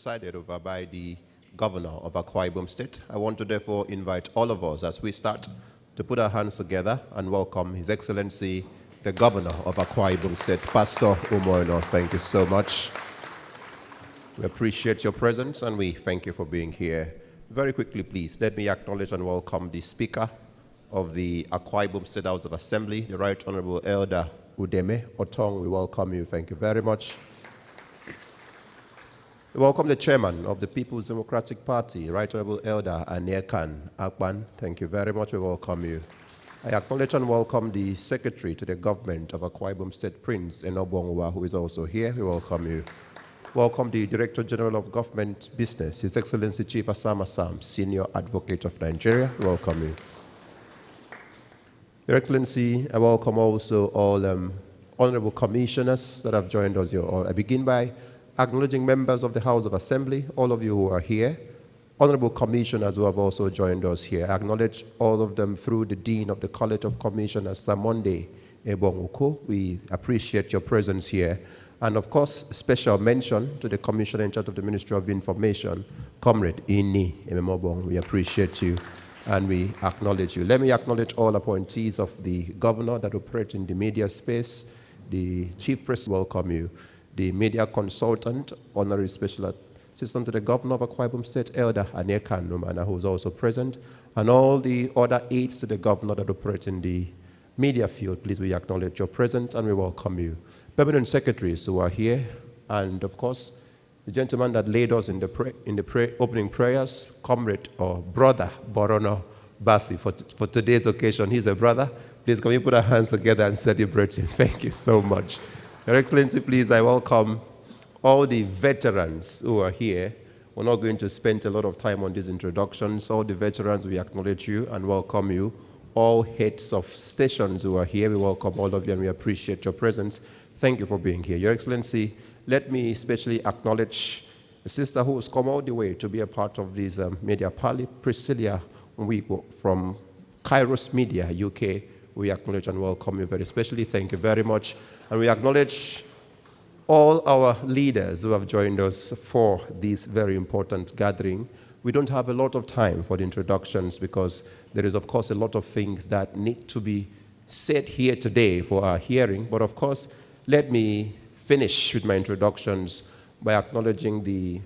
presided over by the Governor of Akwa Ibom State. I want to therefore invite all of us as we start to put our hands together and welcome His Excellency, the Governor of Akwa Ibom State, Pastor Umo Eno. Thank you so much. We appreciate your presence and we thank you for being here. Very quickly, please, let me acknowledge and welcome the Speaker of the Akwa Ibom State House of Assembly, the Right Honorable Elder Udeme Otong. We welcome you. Thank you very much. We welcome the Chairman of the People's Democratic Party, Right Honorable Elder Aniekan Akpan. Thank you very much. We welcome you. I acknowledge and welcome the Secretary to the Government of Akwa Ibom State, Prince Enobongwa, who is also here. We welcome you. Welcome the Director General of Government Business, His Excellency Chief Assam Assam, Senior Advocate of Nigeria. We welcome you. Your Excellency, I welcome also all honorable commissioners that have joined us here. I begin by acknowledging members of the House of Assembly, all of you who are here, honorable commissioners who have also joined us here. I acknowledge all of them through the Dean of the College of Commissioners, Samonde Ebonguko. We appreciate your presence here. And of course, special mention to the Commissioner in charge of the Ministry of Information, Comrade Ini Ememobong. We appreciate you and we acknowledge you. Let me acknowledge all appointees of the Governor that operate in the media space. The Chief Press, welcome you. The media consultant, Honorary Special Assistant to the Governor of Akwa Ibom State, Elder Aniekan Numana, who is also present, and all the other aides to the Governor that operate in the media field. Please, we acknowledge your presence and we welcome you. Permanent secretaries who are here, and of course, the gentleman that led us in the opening prayers, comrade or brother Borono Basi, for today's occasion. He's a brother. Please, can we put our hands together and celebrate him? Thank you so much. Your Excellency, please, I welcome all the veterans who are here. We're not going to spend a lot of time on these introductions. All the veterans, we acknowledge you and welcome you. All heads of stations who are here, we welcome all of you and we appreciate your presence. Thank you for being here. Your Excellency, let me especially acknowledge a sister who has come all the way to be a part of this media party, Priscilla from Kairos Media, UK. We acknowledge and welcome you very specially. Thank you very much. And we acknowledge all our leaders who have joined us for this very important gathering. We don't have a lot of time for the introductions because there is, of course, a lot of things that need to be said here today for our hearing. But of course, let me finish with my introductions by acknowledging the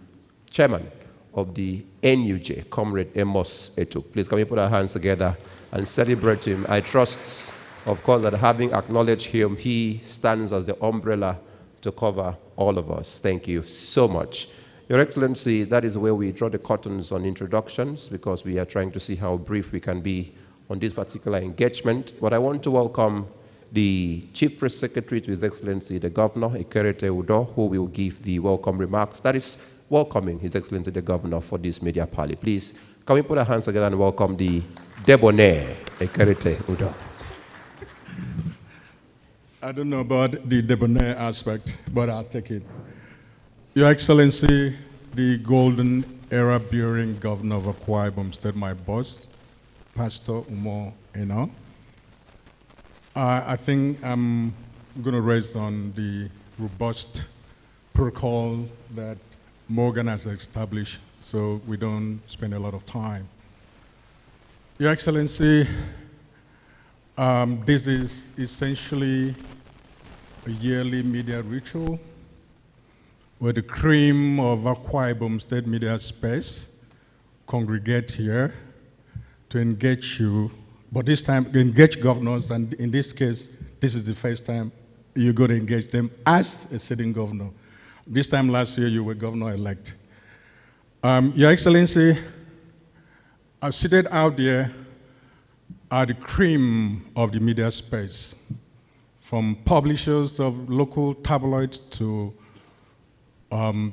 chairman of the NUJ, Comrade Amos Etu. Please, can we put our hands together and celebrate him? I trust, of course, that having acknowledged him, he stands as the umbrella to cover all of us. Thank you so much. Your Excellency, that is where we draw the curtains on introductions because we are trying to see how brief we can be on this particular engagement. But I want to welcome the Chief Press Secretary to His Excellency, the Governor, Ekerete Udo, who will give the welcome remarks. That is welcoming His Excellency, the Governor, for this media party. Please, can we put our hands together and welcome the debonair, Ekerete Udo. I don't know about the debonair aspect, but I'll take it. Your Excellency, the golden era-bearing Governor of Akwa Ibom State, my boss, Pastor Umo Eno. I think I'm going to raise on the robust protocol that Morgan has established so we don't spend a lot of time. Your Excellency, this is essentially a yearly media ritual where the cream of Akwa Ibom State media space congregate here to engage you, but this time engage governors, and in this case, this is the first time you're going to engage them as a sitting governor. This time last year, you were governor-elect. Your Excellency, I've seated out there are the cream of the media space, from publishers of local tabloids to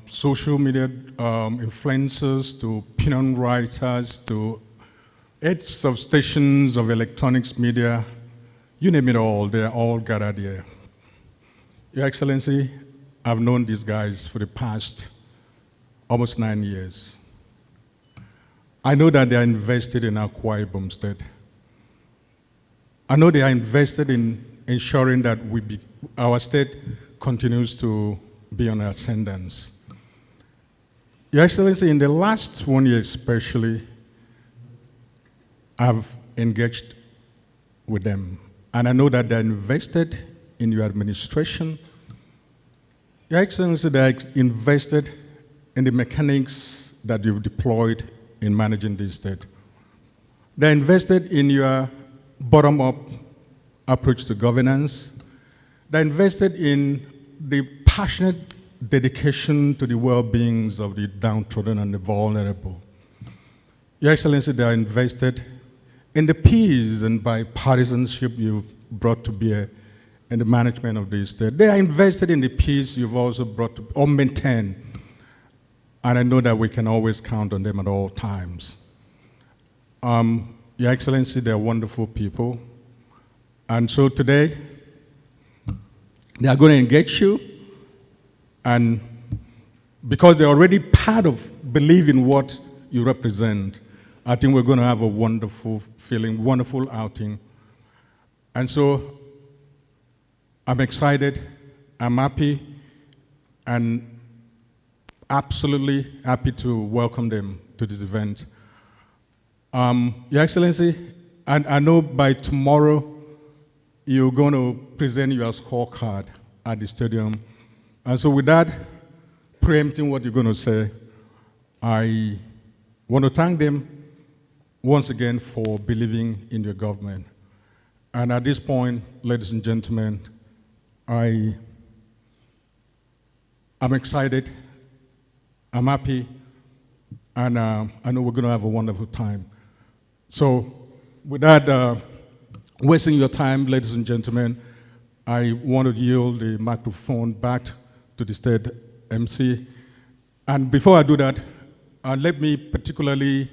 social media influencers to opinion writers to heads of stations of electronics media, you name it all, they're all gathered here. Your Excellency, I've known these guys for the past almost 9 years. I know that they are invested in Akwa Ibom State. I know they are invested in ensuring that our state continues to be on ascendance. Your Excellency, in the last 1 year especially, I've engaged with them. And I know that they're invested in your administration. Your Excellency, they're invested in the mechanics that you've deployed in managing this state. They're invested in your bottom-up approach to governance. They're invested in the passionate dedication to the well-beings of the downtrodden and the vulnerable. Your Excellency, they are invested in the peace and bipartisanship you've brought to bear in the management of this state. They are invested in the peace you've also brought to or maintained. And I know that we can always count on them at all times. Your Excellency, they're wonderful people. And so today, they are going to engage you. And because they're already part of believing what you represent, I think we're going to have a wonderful feeling, wonderful outing. And so I'm excited, I'm happy, and absolutely happy to welcome them to this event. Your Excellency, I know by tomorrow you're going to present your scorecard at the stadium. And so with that, preempting what you're going to say, I want to thank them once again for believing in your government. And at this point, ladies and gentlemen, I'm excited, I'm happy, and I know we're going to have a wonderful time. So without wasting your time, ladies and gentlemen, I want to yield the microphone back to the state MC. And before I do that, let me particularly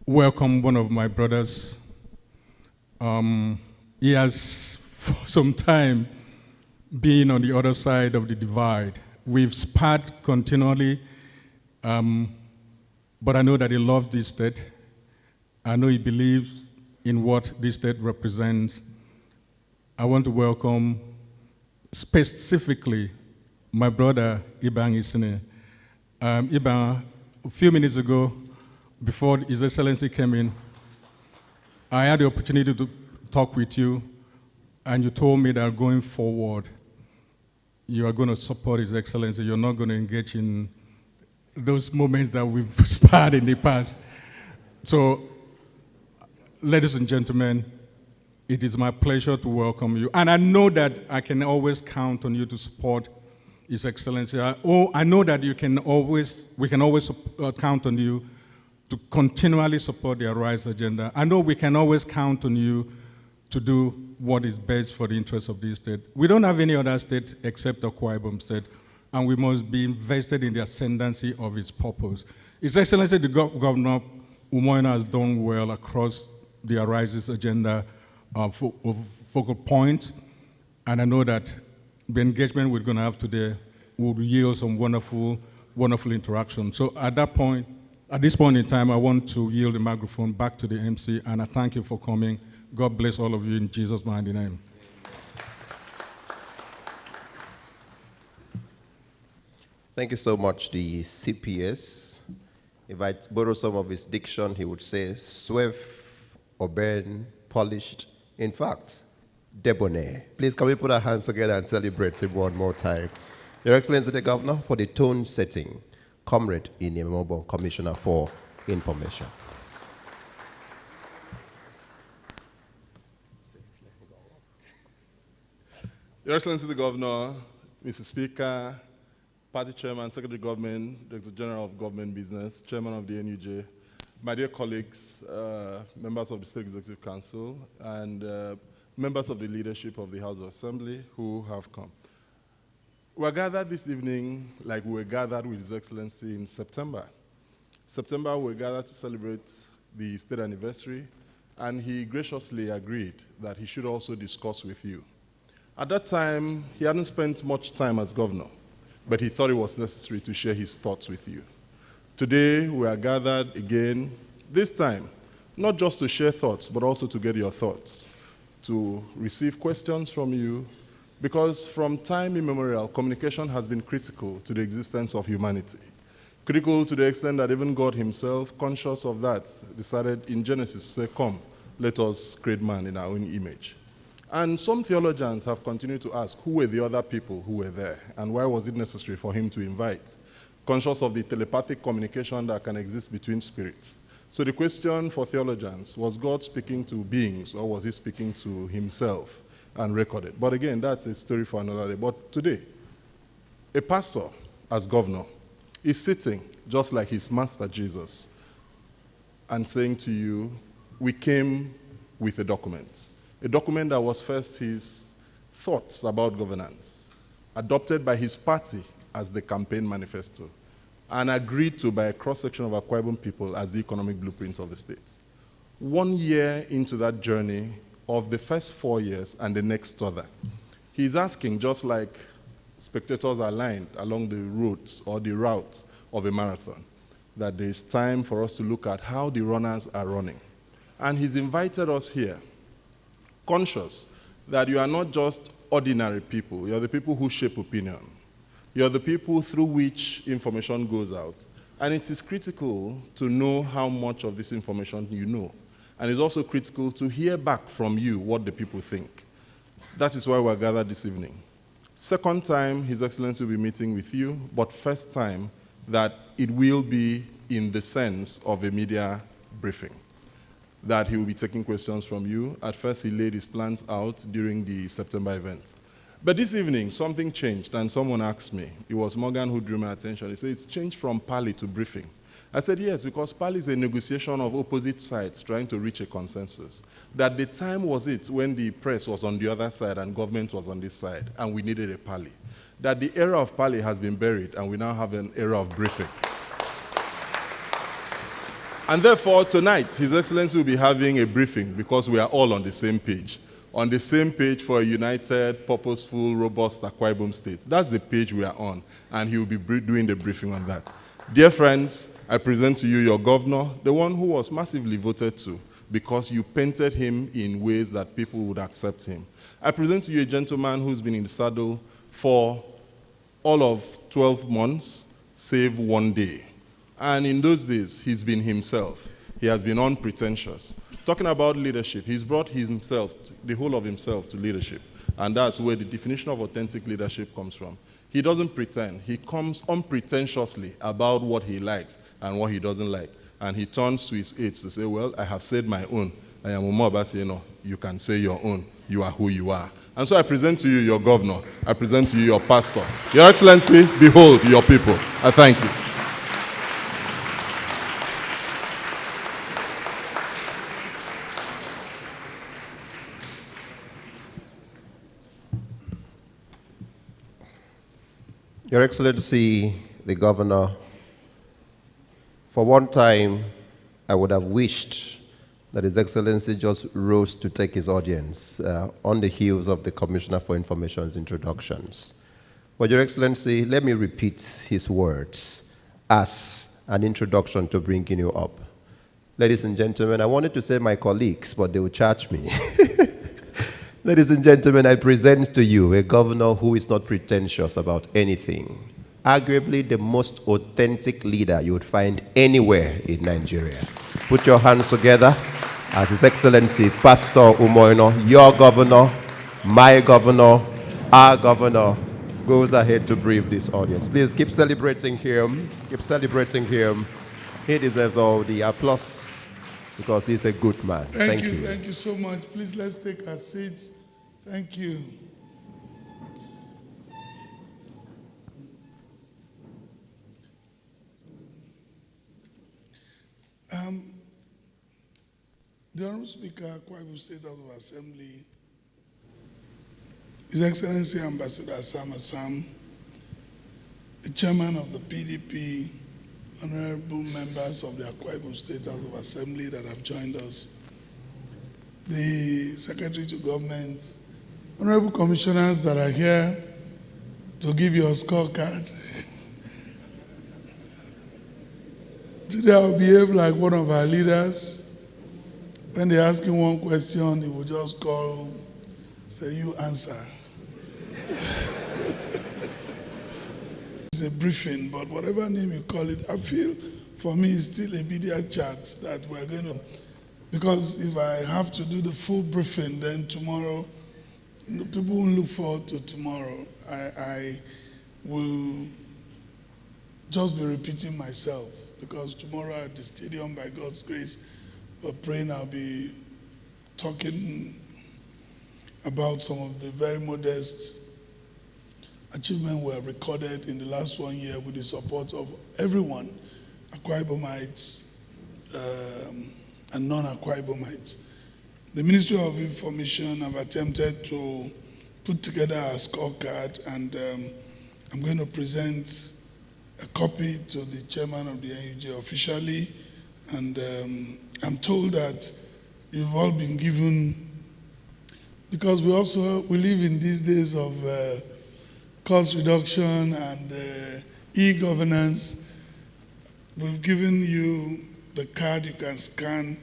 welcome one of my brothers. He has for some time been on the other side of the divide. We've sparred continually, but I know that he loves this state. I know he believes in what this state represents. I want to welcome specifically my brother, Iban Isine. Iban, a few minutes ago, before His Excellency came in, I had the opportunity to talk with you, and you told me that going forward, you are going to support His Excellency. You're not going to engage in those moments that we've sparred in the past. So, ladies and gentlemen, it is my pleasure to welcome you. And I know that I can always count on you to support His Excellency. I know that we can always count on you to continually support the Arise agenda. I know we can always count on you to do what is best for the interests of this state. We don't have any other state except Akwa Ibom State, and we must be invested in the ascendancy of its purpose. His Excellency, the Governor, Umo Eno, has done well across the Arises agenda focal point, and I know that the engagement we're going to have today will yield some wonderful, wonderful interaction. So at this point in time, I want to yield the microphone back to the MC, and I thank you for coming. God bless all of you in Jesus' mighty name. Thank you so much, the CPS. If I borrow some of his diction, he would say, swift, urban, polished, in fact, debonair. Please, can we put our hands together and celebrate him one more time? Your Excellency, the Governor, for the tone setting. Comrade Umo, Commissioner for Information. Your Excellency, the Governor, Mr. Speaker, Party Chairman, Secretary of Government, Director General of Government Business, Chairman of the NUJ, my dear colleagues, members of the State Executive Council, and members of the leadership of the House of Assembly who have come. We are gathered this evening like we were gathered with His Excellency in September. September, we were gathered to celebrate the state anniversary, and he graciously agreed that he should also discuss with you. At that time, he hadn't spent much time as governor, but he thought it was necessary to share his thoughts with you. Today, we are gathered again, this time, not just to share thoughts, but also to get your thoughts, to receive questions from you, Because from time immemorial, communication has been critical to the existence of humanity. Critical to the extent that even God himself, conscious of that, decided in Genesis to say, come, let us create man in our own image. And some theologians have continued to ask, who were the other people who were there? And why was it necessary for him to invite? Conscious of the telepathic communication that can exist between spirits. So the question for theologians, was God speaking to beings or was he speaking to himself and recorded? But again, that's a story for another day. But today, a pastor as governor is sitting just like his master Jesus and saying to you, we came with a document that was first his thoughts about governance, adopted by his party as the campaign manifesto, and agreed to by a cross-section of Akwa Ibom people as the economic blueprint of the state. 1 year into that journey of the first 4 years and the next other, he's asking, just like spectators are lined along the routes or the route of a marathon, that there is time for us to look at how the runners are running. And he's invited us here, conscious that you are not just ordinary people, you're the people who shape opinion. You're the people through which information goes out. And it is critical to know how much of this information you know. And it's also critical to hear back from you what the people think. That is why we're gathered this evening. Second time, His Excellency will be meeting with you, but first time that it will be in the sense of a media briefing, that he will be taking questions from you. At first, he laid his plans out during the September event. But this evening, something changed, and someone asked me. It was Morgan who drew my attention. He said, it's changed from parley to briefing. I said, yes, because parley is a negotiation of opposite sides trying to reach a consensus. That the time was it when the press was on the other side and government was on this side, and we needed a parley. That the era of parley has been buried, and we now have an era of briefing. And therefore, tonight, His Excellency will be having a briefing because we are all on the same page. On the same page for a united, purposeful, robust Akwa Ibom state. That's the page we are on, and he will be doing the briefing on that. Dear friends, I present to you your governor, the one who was massively voted to because you painted him in ways that people would accept him. I present to you a gentleman who's been in the saddle for all of 12 months, save 1 day. And in those days, he's been himself. He has been unpretentious. Talking about leadership, he's brought himself, the whole of himself to leadership. And that's where the definition of authentic leadership comes from. He doesn't pretend. He comes unpretentiously about what he likes and what he doesn't like. And he turns to his aides to say, well, I have said my own. I am Umo Eno. You can say your own. You are who you are. And so I present to you your governor. I present to you your pastor. Your Excellency, behold your people. I thank you. Your Excellency, the Governor, for one time, I would have wished that His Excellency just rose to take his audience on the heels of the Commissioner for Information's introductions. But Your Excellency, let me repeat his words as an introduction to bringing you up. Ladies and gentlemen, I wanted to say my colleagues, but they will charge me. Ladies and gentlemen, I present to you a governor who is not pretentious about anything. Arguably the most authentic leader you would find anywhere in Nigeria. Put your hands together as His Excellency Pastor Umo Eno, your governor, my governor, our governor, goes ahead to brief this audience. Please keep celebrating him. Keep celebrating him. He deserves all the applause because he's a good man. Thank you. Thank you so much. Please, let's take our seats. Thank you. The Honorable Speaker, Akwa Ibom State House of Assembly, His Excellency Ambassador Sam Assam, the Chairman of the PDP, honorable members of the Akwa Ibom State House of Assembly that have joined us, the Secretary to Government, honorable commissioners that are here to give you a scorecard. Today I'll behave like one of our leaders. When they ask him one question, he will just call, say, you answer. is a briefing, but whatever name you call it, I feel for me it's still a media chat that we're going to, because if I have to do the full briefing, then tomorrow, people won't look forward to tomorrow. I will just be repeating myself, because tomorrow at the stadium, by God's grace, we're praying I'll be talking about some of the very modest achievements we have recorded in the last 1 year with the support of everyone, Akwa Ibomites and non-Akwa Ibomites. The Ministry of Information have attempted to put together a scorecard, and I'm going to present a copy to the chairman of the NUJ officially, and I'm told that you've all been given, because we live in these days of cost reduction and e-governance. We've given you the card you can scan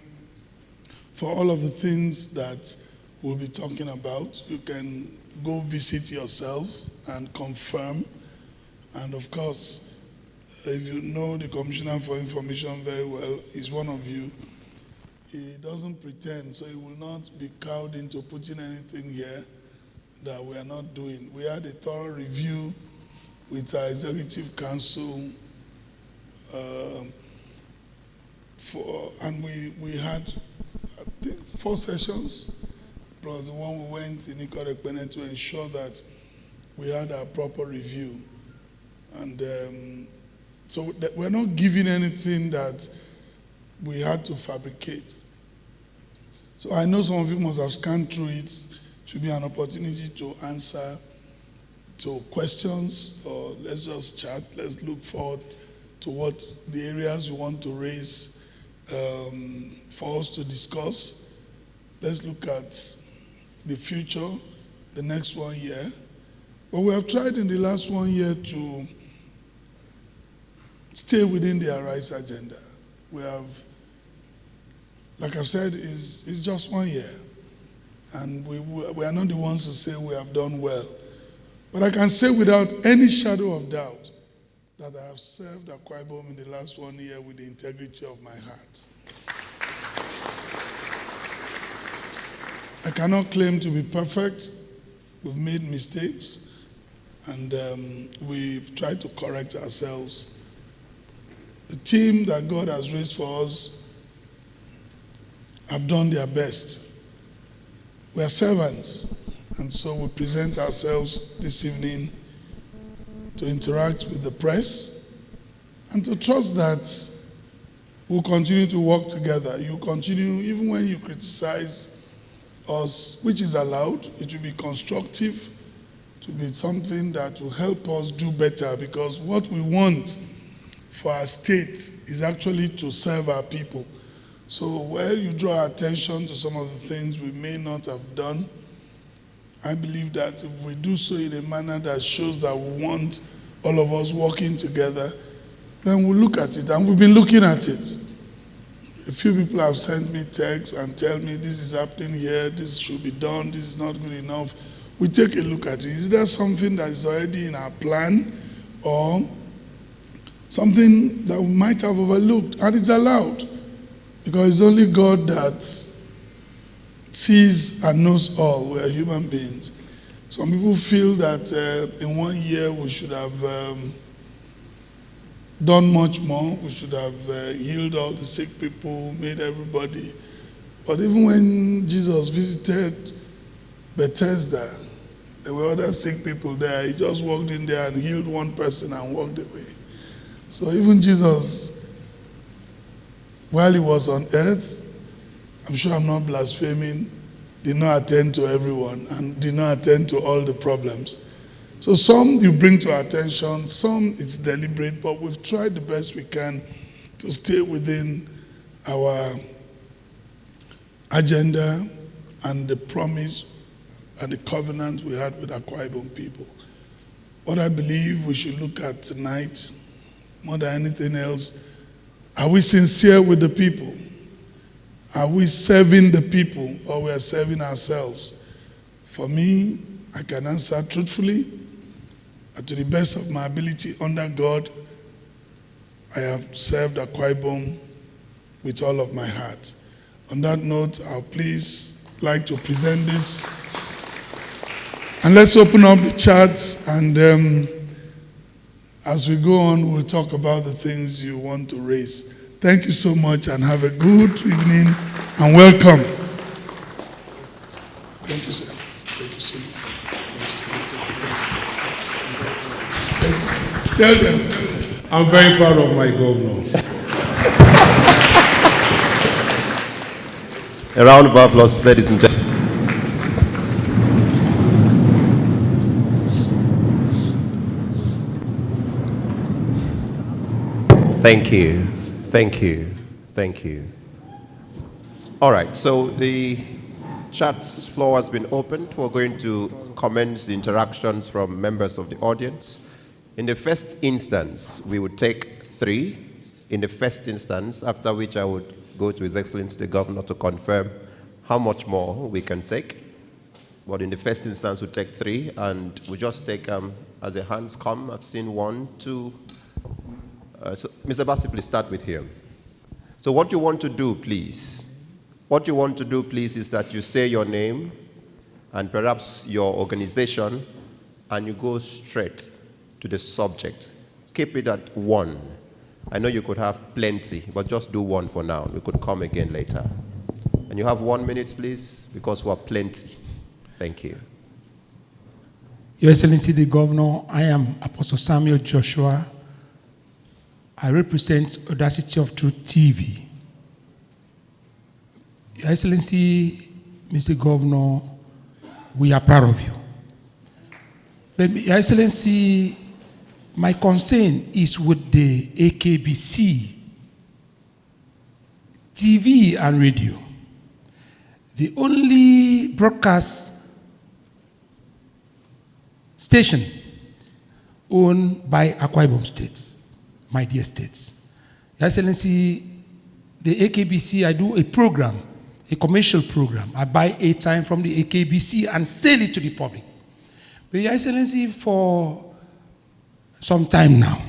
for all of the things that we'll be talking about. You can go visit yourself and confirm. And of course, if you know the Commissioner for Information very well, he's one of you. He doesn't pretend, so he will not be cowed into putting anything here that we are not doing. We had a thorough review with our Executive Council, and we had, I think, 4 sessions, plus the one we went in Ikorekpene to ensure that we had a proper review. And so we're not giving anything that we had to fabricate. So I know some of you must have scanned through it to be an opportunity to answer to questions, or let's just chat, let's look forward to what the areas you want to raise for us to discuss. Let's look at the future, the next 1 year. But we have tried in the last 1 year to stay within the Arise agenda. We have, like I've said, it's just 1 year. And we are not the ones to say we have done well. But I can say without any shadow of doubt that I have served Akwa Ibom in the last 1 year with the integrity of my heart. I cannot claim to be perfect. We've made mistakes, and we've tried to correct ourselves. The team that God has raised for us have done their best. We are servants, and so we present ourselves this evening to interact with the press and to trust that we'll continue to work together. You continue, even when you criticize us, which is allowed, it will be constructive, to be something that will help us do better, because what we want for our state is actually to serve our people. So where you draw attention to some of the things we may not have done, I believe that if we do so in a manner that shows that we want all of us working together, then we'll look at it, and we've been looking at it. A few people have sent me texts and tell me this is happening here, this should be done, this is not good enough. We take a look at it. Is there something that is already in our plan, or something that we might have overlooked? And it's allowed, because it's only God that sees and knows all. We are human beings. Some people feel that in 1 year we should have done much more. We should have healed all the sick people, made everybody. But even when Jesus visited Bethesda, there were other sick people there. He just walked in there and healed one person and walked away. So even Jesus, while he was on earth, I'm sure I'm not blaspheming, did not attend to everyone and did not attend to all the problems. So some you bring to our attention, some it's deliberate, but we've tried the best we can to stay within our agenda and the promise and the covenant we had with Akwa Ibom people. What I believe we should look at tonight, more than anything else, are we sincere with the people? Are we serving the people, or we are serving ourselves? For me, I can answer truthfully. to the best of my ability, under God, I have served Akwa Ibom with all of my heart. On that note, I'll please like to present this. And let's open up the charts, and as we go on, we'll talk about the things you want to raise. Thank you so much, and have a good evening, and welcome. Thank you, sir. Thank you so much. Tell them. I'm very proud of my governor. A round of applause, ladies and gentlemen. Thank you. Thank you. Thank you. All right, so the chat floor has been opened. We're going to commence the interactions from members of the audience. In the first instance, we would take 3 in the first instance, after which I would go to His Excellency the Governor to confirm how much more we can take. But in the first instance, we take 3, and we just take as the hands come. I've seen 1, 2. So, Mr. Bassi, please start with him. So what you want to do, please, is that you say your name and perhaps your organization, and you go straight to the subject. Keep it at 1. I know you could have plenty, but just do 1 for now. We could come again later. And you have 1 minute, please, because we have plenty. Thank you. Your Excellency the Governor, I am Apostle Samuel Joshua. I represent Audacity of Truth TV. Your Excellency, Mr. Governor, we are proud of you. But Your Excellency, my concern is with the AKBC, TV and radio. The only broadcast station owned by Akwa Ibom State, my dear states. Your Excellency, the AKBC, I do a program, a commercial program. I buy airtime from the AKBC and sell it to the public. But Your Excellency, for some time now,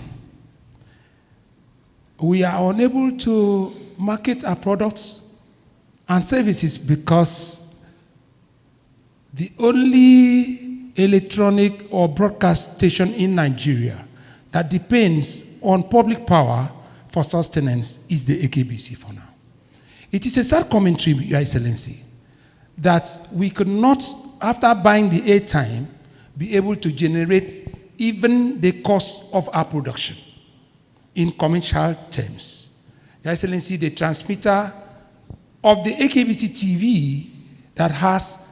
we are unable to market our products and services because the only electronic or broadcast station in Nigeria that depends on public power for sustenance is the AKBC for now. It is a sad commentary, Your Excellency, that we could not, after buying the airtime, be able to generate even the cost of our production in commercial terms. Your Excellency, the transmitter of the AKBC TV that has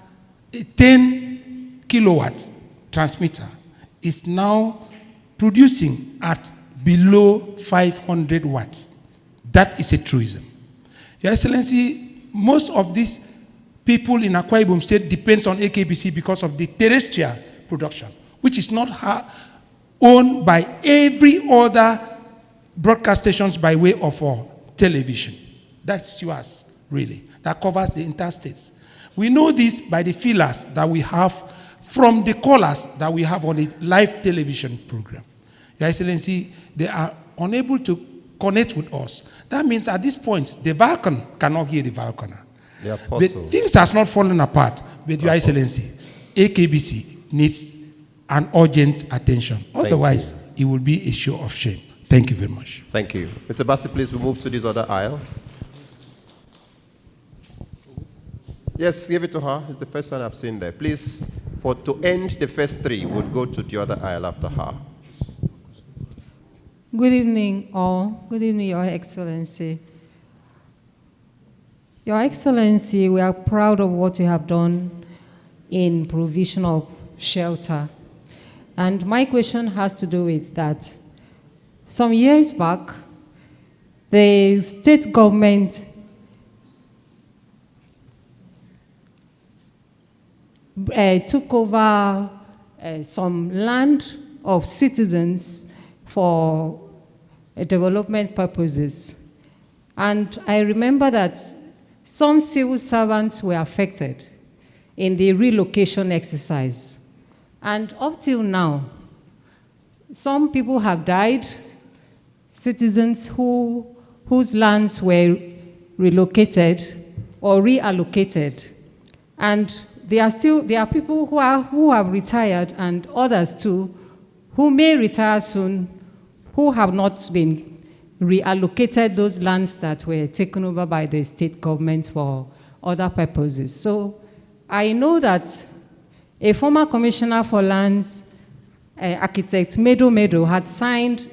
a 10 kilowatt transmitter is now producing at below 500 watts. That is a truism. Your Excellency, most of these people in Akwa Ibom State depends on AKBC because of the terrestrial production, which is not owned by every other broadcast stations by way of television. That's yours, really. That covers the interstates. We know this by the feelers that we have from the callers that we have on the live television program. Your Excellency, they are unable to connect with us. That means at this point, the Vulcan cannot hear the Vulcaner. The things has not fallen apart, but Your Excellency, AKBC needs an urgent attention. Otherwise, it will be a show of shame. Thank you very much. Thank you. Mr. Bassi, please, we move to this other aisle. Yes, give it to her. It's the first one I've seen there. Please, to end the first 3, we'll go to the other aisle after her. Good evening, all. Good evening, Your Excellency. Your Excellency, we are proud of what you have done in provision of shelter. And my question has to do with that. Some years back, the state government took over some land of citizens for development purposes. And I remember that some civil servants were affected in the relocation exercise. And up till now, some people have died, citizens whose lands were relocated or reallocated. And there are people who have retired, and others too, who may retire soon, who have not been reallocated those lands that were taken over by the state government for other purposes. So I know that a former commissioner for lands, architect Medo had signed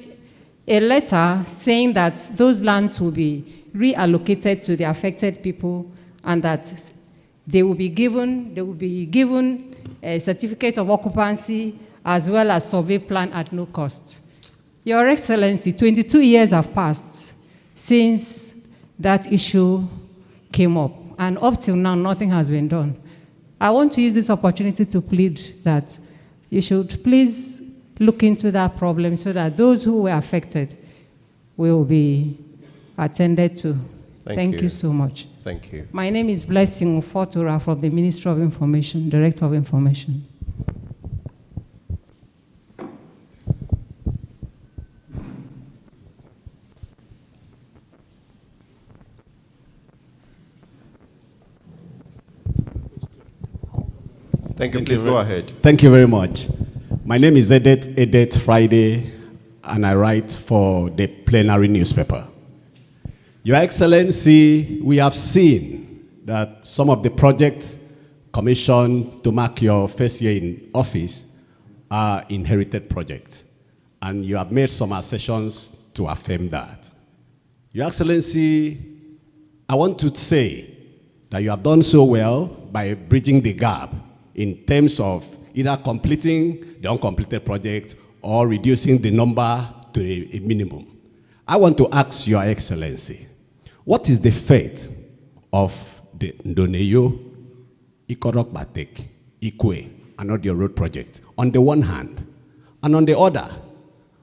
a letter saying that those lands will be reallocated to the affected people, and that they will be given a certificate of occupancy as well as survey plan at no cost. Your Excellency, 22 years have passed since that issue came up, and up till now, nothing has been done. I want to use this opportunity to plead that you should please look into that problem so that those who were affected will be attended to. Thank you so much. Thank you. My name is Blessing Ufotura from the Ministry of Information, Director of Information. Thank you. Please go ahead. Thank you very much. My name is Edet Friday, and I write for the plenary newspaper. Your Excellency, we have seen that some of the projects commissioned to mark your first year in office are inherited projects, and you have made some assertions to affirm that. Your Excellency, I want to say that you have done so well by bridging the gap in terms of either completing the uncompleted project or reducing the number to a minimum. I want to ask Your Excellency, what is the fate of the Ndoneyo, Ikorok Batek, Ikwe, and Audio Road project on the one hand? And on the other,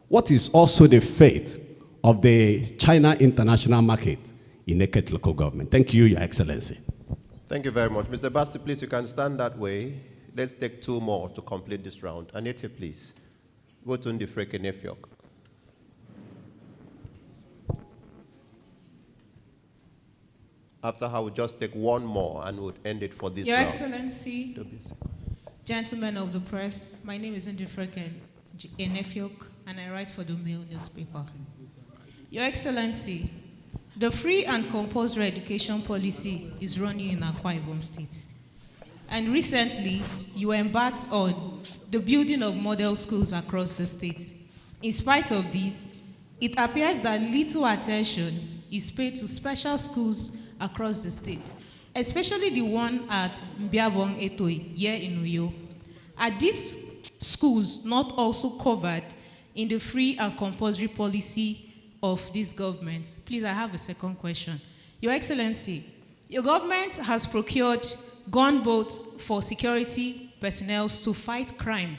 what is also the fate of the China International Market in Eket local government? Thank you, Your Excellency. Thank you very much. Mr. Basti, please, you can stand that way. Let's take two more to complete this round. Anete, please. Go to Ndifreke Nefiok. After I will just take one more and we'll end it for this Your round. Excellency, gentlemen of the press, my name is Ndifreke Nefiok, and I write for the Mail newspaper. Your Excellency, the free and compulsory education policy is running in Akwa Ibom State. And recently, you embarked on the building of model schools across the state. In spite of this, it appears that little attention is paid to special schools across the state, especially the one at Mbiabong Etoi, here in Uyo. Are these schools not also covered in the free and compulsory policy of this government? Please, I have a second question. Your Excellency, your government has procured gunboats for security personnel to fight crime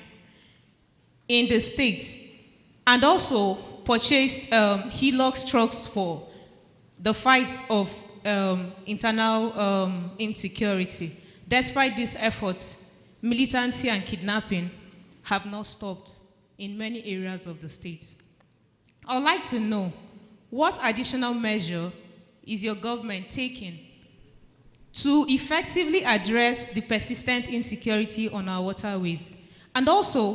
in the state, and also purchased Hilux trucks for the fight of internal insecurity. Despite these efforts, militancy and kidnapping have not stopped in many areas of the state. I would like to know, what additional measure is your government taking to effectively address the persistent insecurity on our waterways? And also,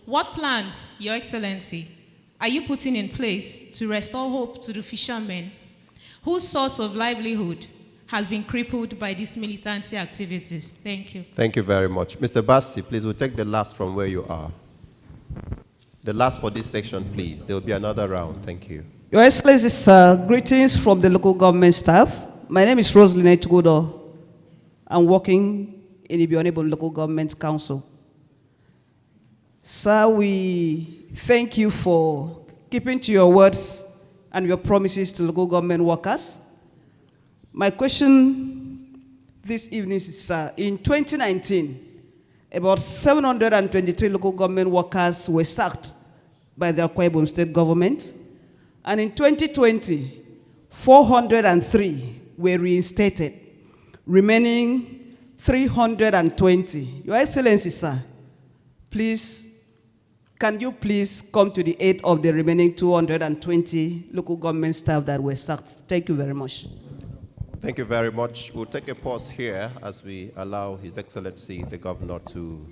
what plans, Your Excellency, are you putting in place to restore hope to the fishermen whose source of livelihood has been crippled by these militancy activities? Thank you. Thank you very much. Mr. Bassi, please, we'll take the last from where you are. The last for this section, please. There will be another round. Thank you. Your Excellency, sir, greetings from the local government staff. My name is Rosalyn Etugodo. I'm working in the Ibionebo Local Government Council. Sir, we thank you for keeping to your words and your promises to local government workers. My question this evening is, in 2019, about 723 local government workers were sacked by the Akwa Ibom state government. And in 2020, 403 were reinstated, remaining 320. Your Excellency, sir, please, can you please come to the aid of the remaining 220 local government staff that were sacked? Thank you very much. Thank you very much. We'll take a pause here as we allow His Excellency, the Governor, to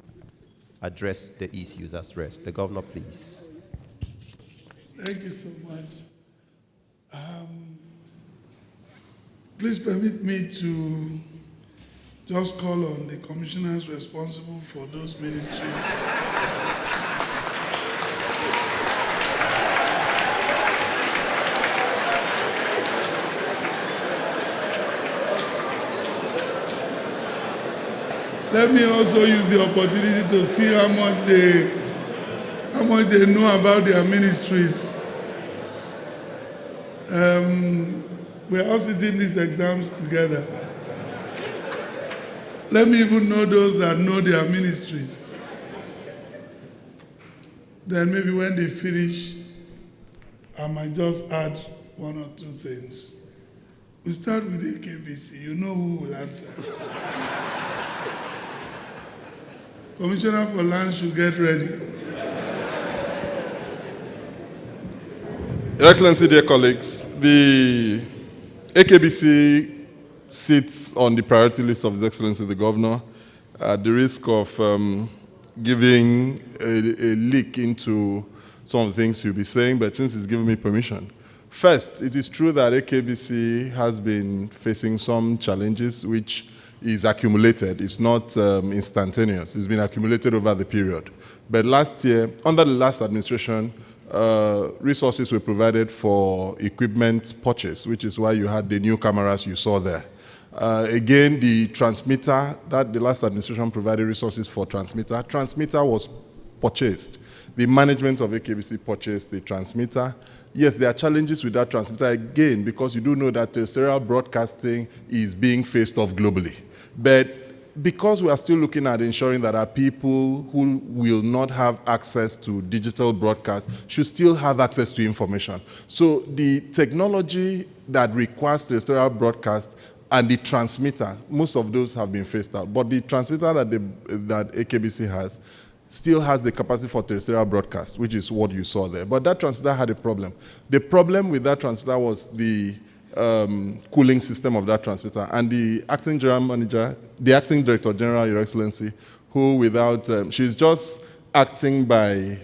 address the issues as raised. The Governor, please. Thank you so much. Please permit me to just call on the commissioners responsible for those ministries. Let me also use the opportunity to see how much they know about their ministries. We're all sitting these exams together. Let me even know those that know their ministries. Then maybe when they finish, I might just add one or two things. We start with the KBC. You know who will answer. Commissioner for Land should get ready. Your Excellency, dear colleagues, the AKBC sits on the priority list of His Excellency the Governor at the risk of giving a leak into some of the things he'll be saying, but since he's given me permission. First, it is true that AKBC has been facing some challenges which is accumulated. It's not instantaneous. It's been accumulated over the period. But last year, under the last administration, resources were provided for equipment purchase, which is why you had the new cameras you saw there. Again, the transmitter, that the last administration provided resources for transmitter. Transmitter was purchased. The management of AKBC purchased the transmitter. Yes, there are challenges with that transmitter, again, because you do know that terrestrial broadcasting is being faced off globally. But because we are still looking at ensuring that our people who will not have access to digital broadcast should still have access to information. So the technology that requires terrestrial broadcast and the transmitter, most of those have been phased out. But the transmitter that AKBC has still has the capacity for terrestrial broadcast, which is what you saw there. But that transmitter had a problem. The problem with that transmitter was the cooling system of that transmitter. And the acting general manager, the acting director general, Your Excellency, who without, she's just acting by,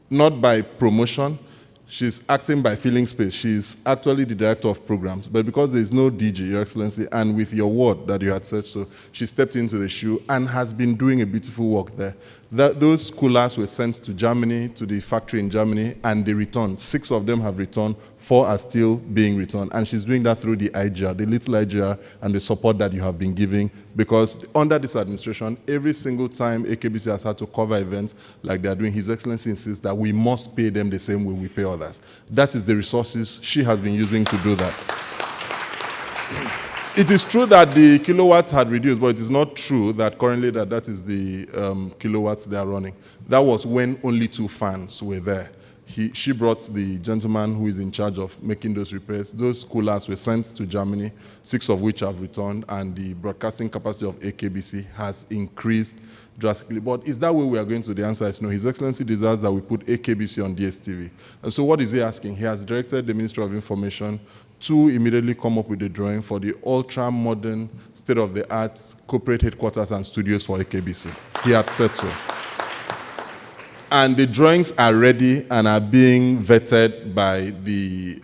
not by promotion, she's acting by filling space. She's actually the director of programs. But because there is no DG, Your Excellency, and with your word that you had said so, she stepped into the shoe and has been doing a beautiful work there. Those coolers were sent to Germany, to the factory in Germany, and they returned. 6 of them have returned, 4 are still being returned. And she's doing that through the IGR, the little IGR, and the support that you have been giving. Because under this administration, every single time AKBC has had to cover events like they are doing, His Excellency insists that we must pay them the same way we pay others. That is the resources she has been using to do that. It is true that the kilowatts had reduced, but it is not true that currently that is the kilowatts they are running. That was when only 2 fans were there. She brought the gentleman who is in charge of making those repairs. Those coolers were sent to Germany, 6 of which have returned, and the broadcasting capacity of AKBC has increased drastically. But is that where we are going to? The answer is no. His Excellency desires that we put AKBC on DSTV. And so what is he asking? He has directed the Ministry of Information to immediately come up with a drawing for the ultra-modern, state-of-the-art corporate headquarters and studios for AKBC. He had said so. And the drawings are ready and are being vetted by the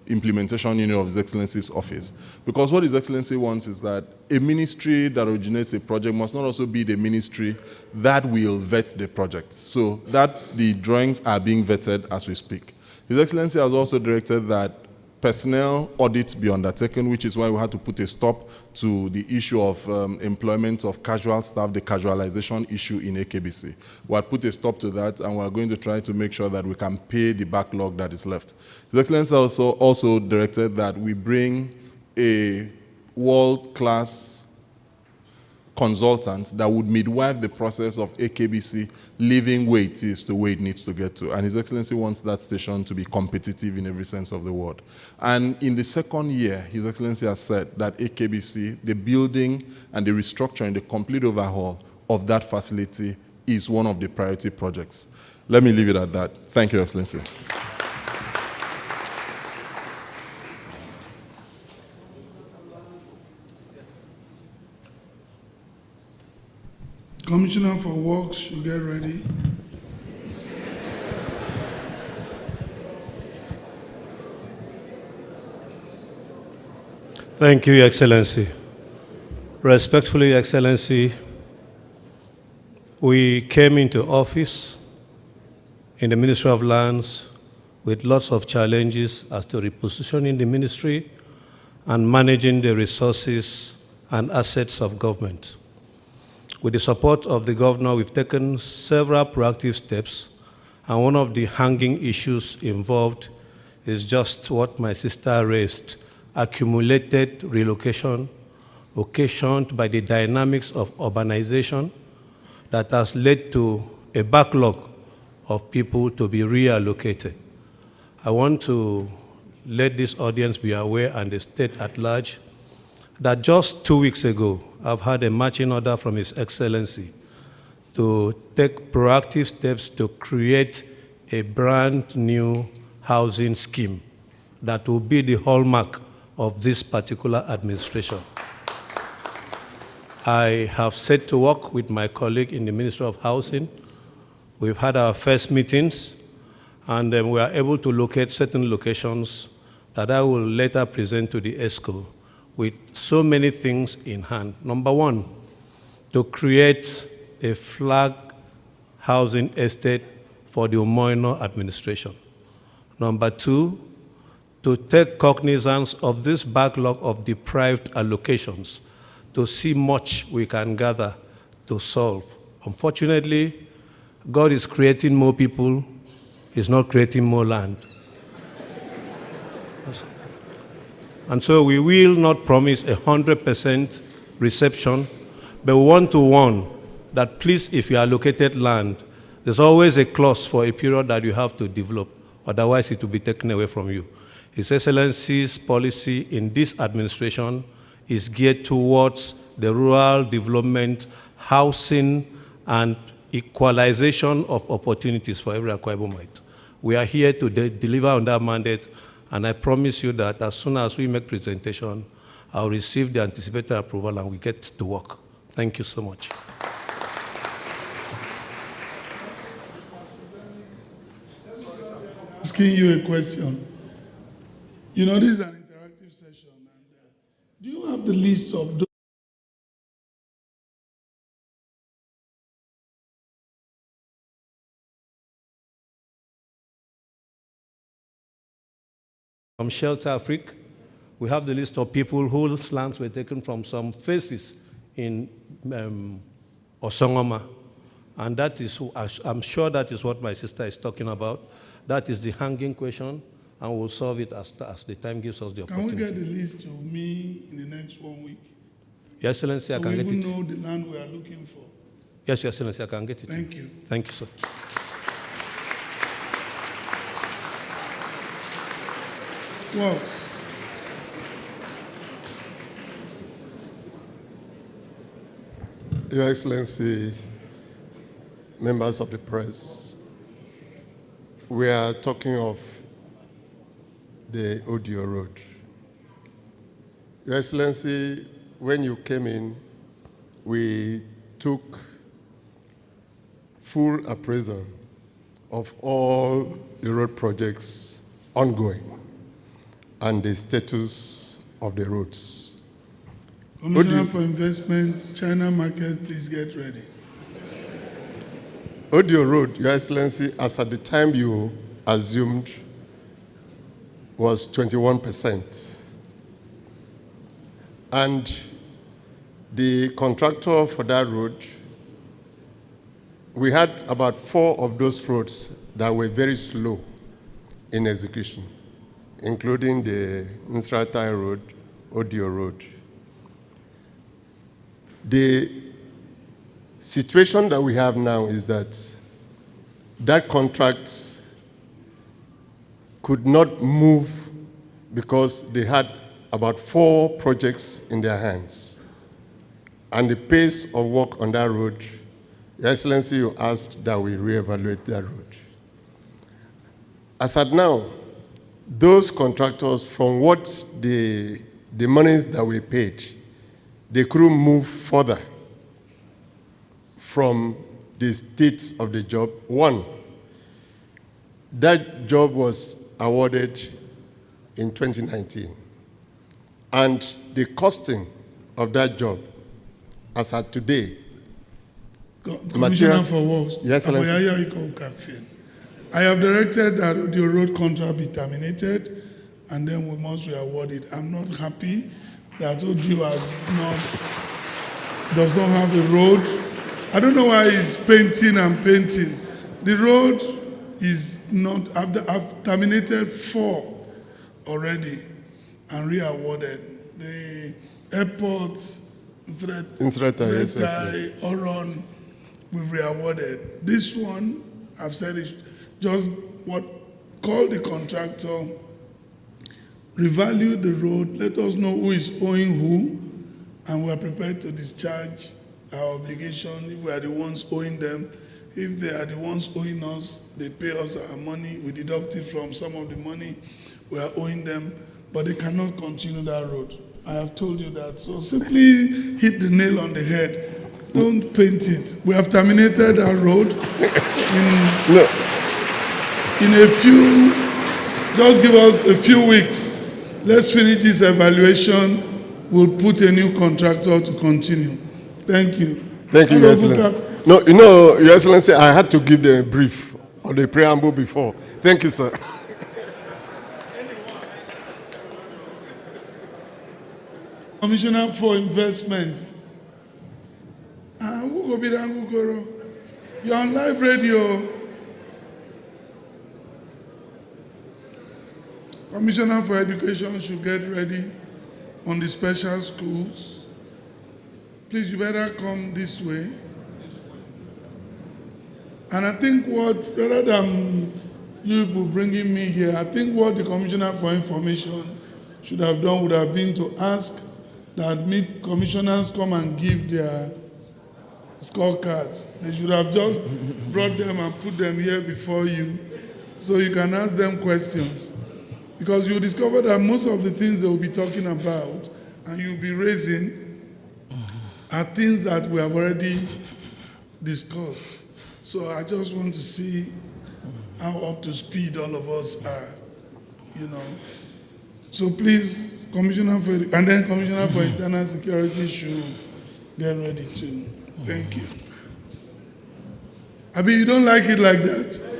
implementation unit of His Excellency's office. Because what His Excellency wants is that a ministry that originates a project must not also be the ministry that will vet the project. So that the drawings are being vetted as we speak. His Excellency has also directed that personnel audits be undertaken, which is why we had to put a stop to the issue of employment of casual staff, the casualization issue in AKBC. We had put a stop to that, and we are going to try to make sure that we can pay the backlog that is left. His Excellency also directed that we bring a world-class consultant that would midwife the process of AKBC living where it is to where it needs to get to. And His Excellency wants that station to be competitive in every sense of the word. And in the second year, His Excellency has said that AKBC, the building and the restructuring, the complete overhaul of that facility is one of the priority projects. Let me leave it at that. Thank you, Your Excellency. Commissioner for Works should get ready. Thank you, Your Excellency. Respectfully, Your Excellency, we came into office in the Ministry of Lands with lots of challenges as to repositioning the ministry and managing the resources and assets of government. With the support of the governor, we've taken several proactive steps, and one of the hanging issues involved is just what my sister raised: accumulated relocation occasioned by the dynamics of urbanization that has led to a backlog of people to be reallocated. I want to let this audience be aware, and the state at large, that just 2 weeks ago, I've had a marching order from His Excellency to take proactive steps to create a brand new housing scheme that will be the hallmark of this particular administration. I have set to work with my colleague in the Ministry of Housing. We've had our first meetings, and we are able to locate certain locations that I will later present to the ESCO with so many things in hand. Number one, to create a flag housing estate for the Umo Eno administration. Number two, to take cognizance of this backlog of deprived allocations to see much we can gather to solve. Unfortunately, God is creating more people, He's not creating more land. And so we will not promise 100% reception, but we want to warn that please, if you allocated land, there's always a clause for a period that you have to develop, otherwise it will be taken away from you. His Excellency's policy in this administration is geared towards the rural development, housing, and equalization of opportunities for every Akwa Ibomite. We are here to deliver on that mandate, and I promise you that as soon as we make presentation, I'll receive the anticipated approval and we get to work. Thank you so much. Asking you a question. You know, this is an interactive session, and do you have the list of those? From Shelter Africa, we have the list of people whose lands were taken from some phases in Osongoma. And that is, I'm sure that is what my sister is talking about. That is the hanging question, and we'll solve it as the time gives us the opportunity. Can we get the list to me in the next 1 week? Your Excellency, I can get it. So we even know the land we are looking for. Yes, Your Excellency, I can get it. Thank you. Thank you, sir. Works. Your Excellency, members of the press, we are talking of the Audio Road. Your Excellency, when you came in, we took full appraisal of all the road projects ongoing and the status of the roads. Commissioner for Investment, China Market, please get ready. Audio Road, Your Excellency, as at the time you assumed, was 21%. And the contractor for that road, we had about 4 of those roads that were very slow in execution, including the Nsratai Road, Audio Road. The situation that we have now is that that contract could not move because they had about 4 projects in their hands. And the pace of work on that road Your Excellency, you asked that we reevaluate that road. As at now, those contractors, from what the monies that we paid, they couldn't move further from the state of the job. One, that job was awarded in 2019. And the costing of that job, as at today, Commissioner for Works, yes, I have directed that the road contract be terminated, and then we must re-award it. I'm not happy that ODU does not have a road. I don't know why he's painting and painting. The road is not, I've terminated 4 already and re-awarded. The airports, Zretai, Oron, we've re-awarded. This one, I've said it, just call the contractor, revalue the road, let us know who is owing who, and we're prepared to discharge our obligation if we are the ones owing them. If they are the ones owing us, they pay us our money, we deduct it from some of the money we are owing them, but they cannot continue that road. I have told you that. So simply hit the nail on the head. Don't paint it. We have terminated our road in a few, just give us a few weeks. Let's finish this evaluation. We'll put a new contractor to continue. Thank you. Thank you, Your Excellency. No, you know, Your Excellency, I had to give the brief or the preamble before. Thank you, sir. Commissioner for Investment. You're on live radio. Commissioner for Education should get ready on the special schools. Please, you better come this way. And I think rather than you people bringing me here, I think what the Commissioner for Information should have done would have been to ask that commissioners come and give their scorecards. They should have just brought them and put them here before you so you can ask them questions. Because you discover that most of the things they will be talking about and you'll be raising are things that we have already discussed. So I just want to see how up to speed all of us are, you know. So please, Commissioner for Internal Security should get ready too. Thank you. Abi, you don't like it like that?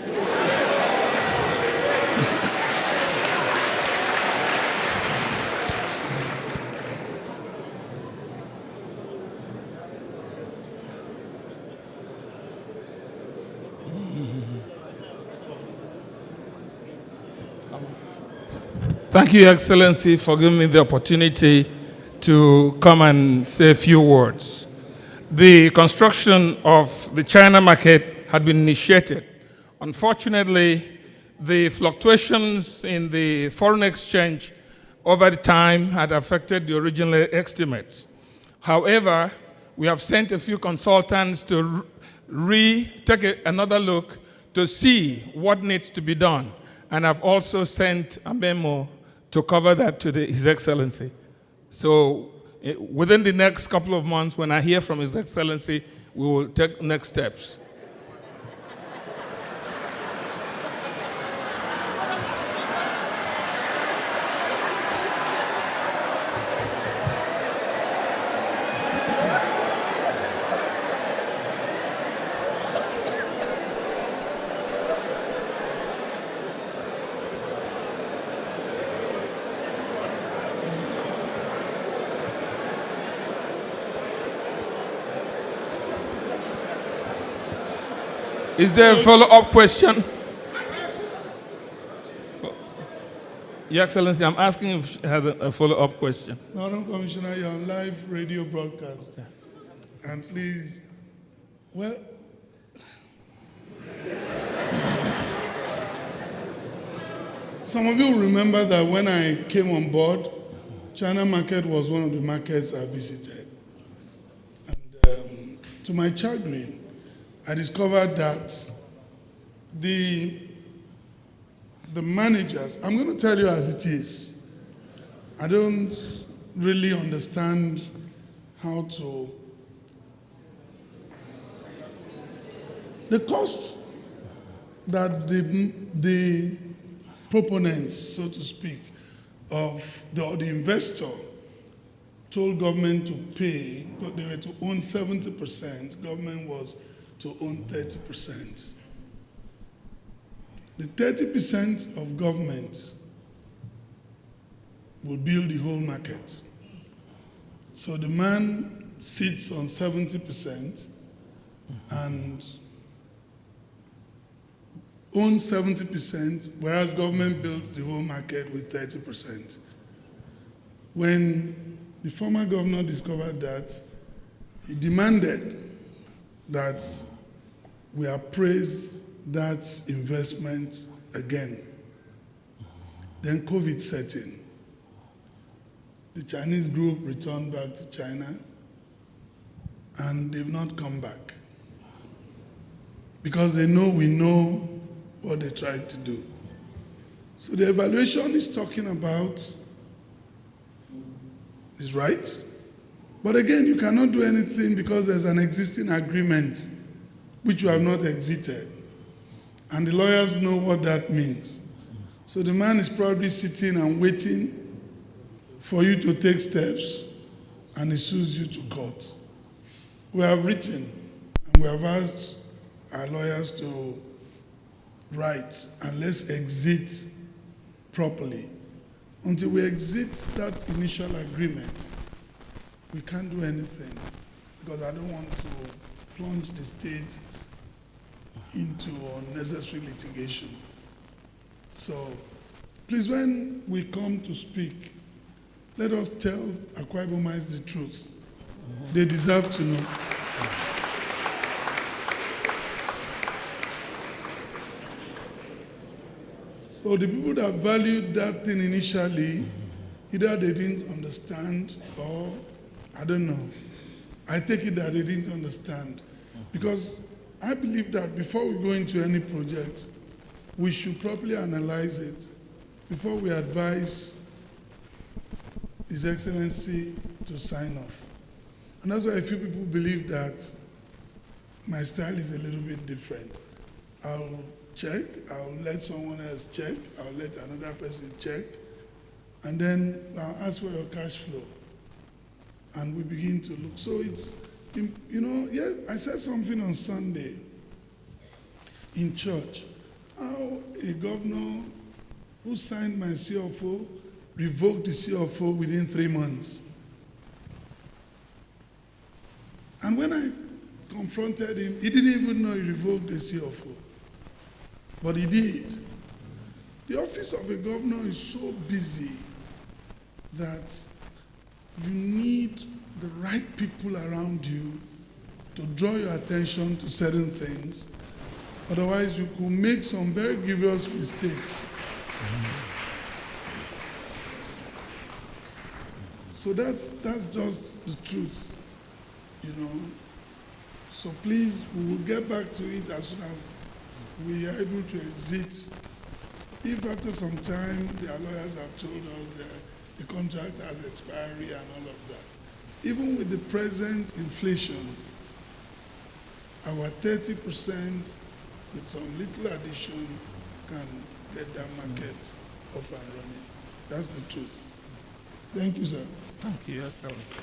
Thank you, Your Excellency, for giving me the opportunity to come and say a few words. The construction of the China market had been initiated. Unfortunately, the fluctuations in the foreign exchange over the time had affected the original estimates. However, we have sent a few consultants to take another look to see what needs to be done. And I've also sent a memo to cover that to His Excellency. So within the next couple of months, when I hear from His Excellency, we will take next steps. Is there a follow-up question? Your Excellency, I'm asking if you have a follow-up question. No, Commissioner, you're on live radio broadcast. And please, well, some of you remember that when I came on board, China market was one of the markets I visited. And to my chagrin, I discovered that the managers, I'm going to tell you as it is. I don't really understand how to. The costs that the proponents, so to speak, of the investor told government to pay, but they were to own 70%, government was to own 30%. The 30% of government will build the whole market. So the man sits on 70% and owns 70%, whereas government builds the whole market with 30%. When the former governor discovered that, he demanded that we appraise that investment again. Then COVID set in. The Chinese group returned back to China, and they've not come back. Because they know we know what they tried to do. So the evaluation is talking about is right. But again, you cannot do anything because there's an existing agreement which you have not exited. And the lawyers know what that means. So the man is probably sitting and waiting for you to take steps, and he sues you to court. We have written, and we have asked our lawyers to write, and let's exit properly. Until we exit that initial agreement, we can't do anything, because I don't want to plunge the state into unnecessary litigation. So please, when we come to speak, let us tell Akwa Ibomites the truth. They deserve to know. So the people that valued that thing initially, either they didn't understand or I don't know. I take it that they didn't understand. Because I believe that before we go into any project, we should properly analyze it before we advise His Excellency to sign off. And that's why a few people believe that my style is a little bit different. I'll check, I'll let someone else check, I'll let another person check, and then I'll ask for your cash flow. And we begin to look. So it's, you know, yeah, I said something on Sunday in church, how a governor who signed my CFO revoked the CFO within 3 months. And when I confronted him, he didn't even know he revoked the CFO. But he did. The office of a governor is so busy that you need the right people around you to draw your attention to certain things. Otherwise, you could make some very grievous mistakes. So that's just the truth, you know. So please, we will get back to it as soon as we are able to exit. If after some time their lawyers have told us that the contract has expiry and all of that, even with the present inflation, our 30% with some little addition can get that market up and running. That's the truth. Thank you, sir. Thank you, Your Excellency.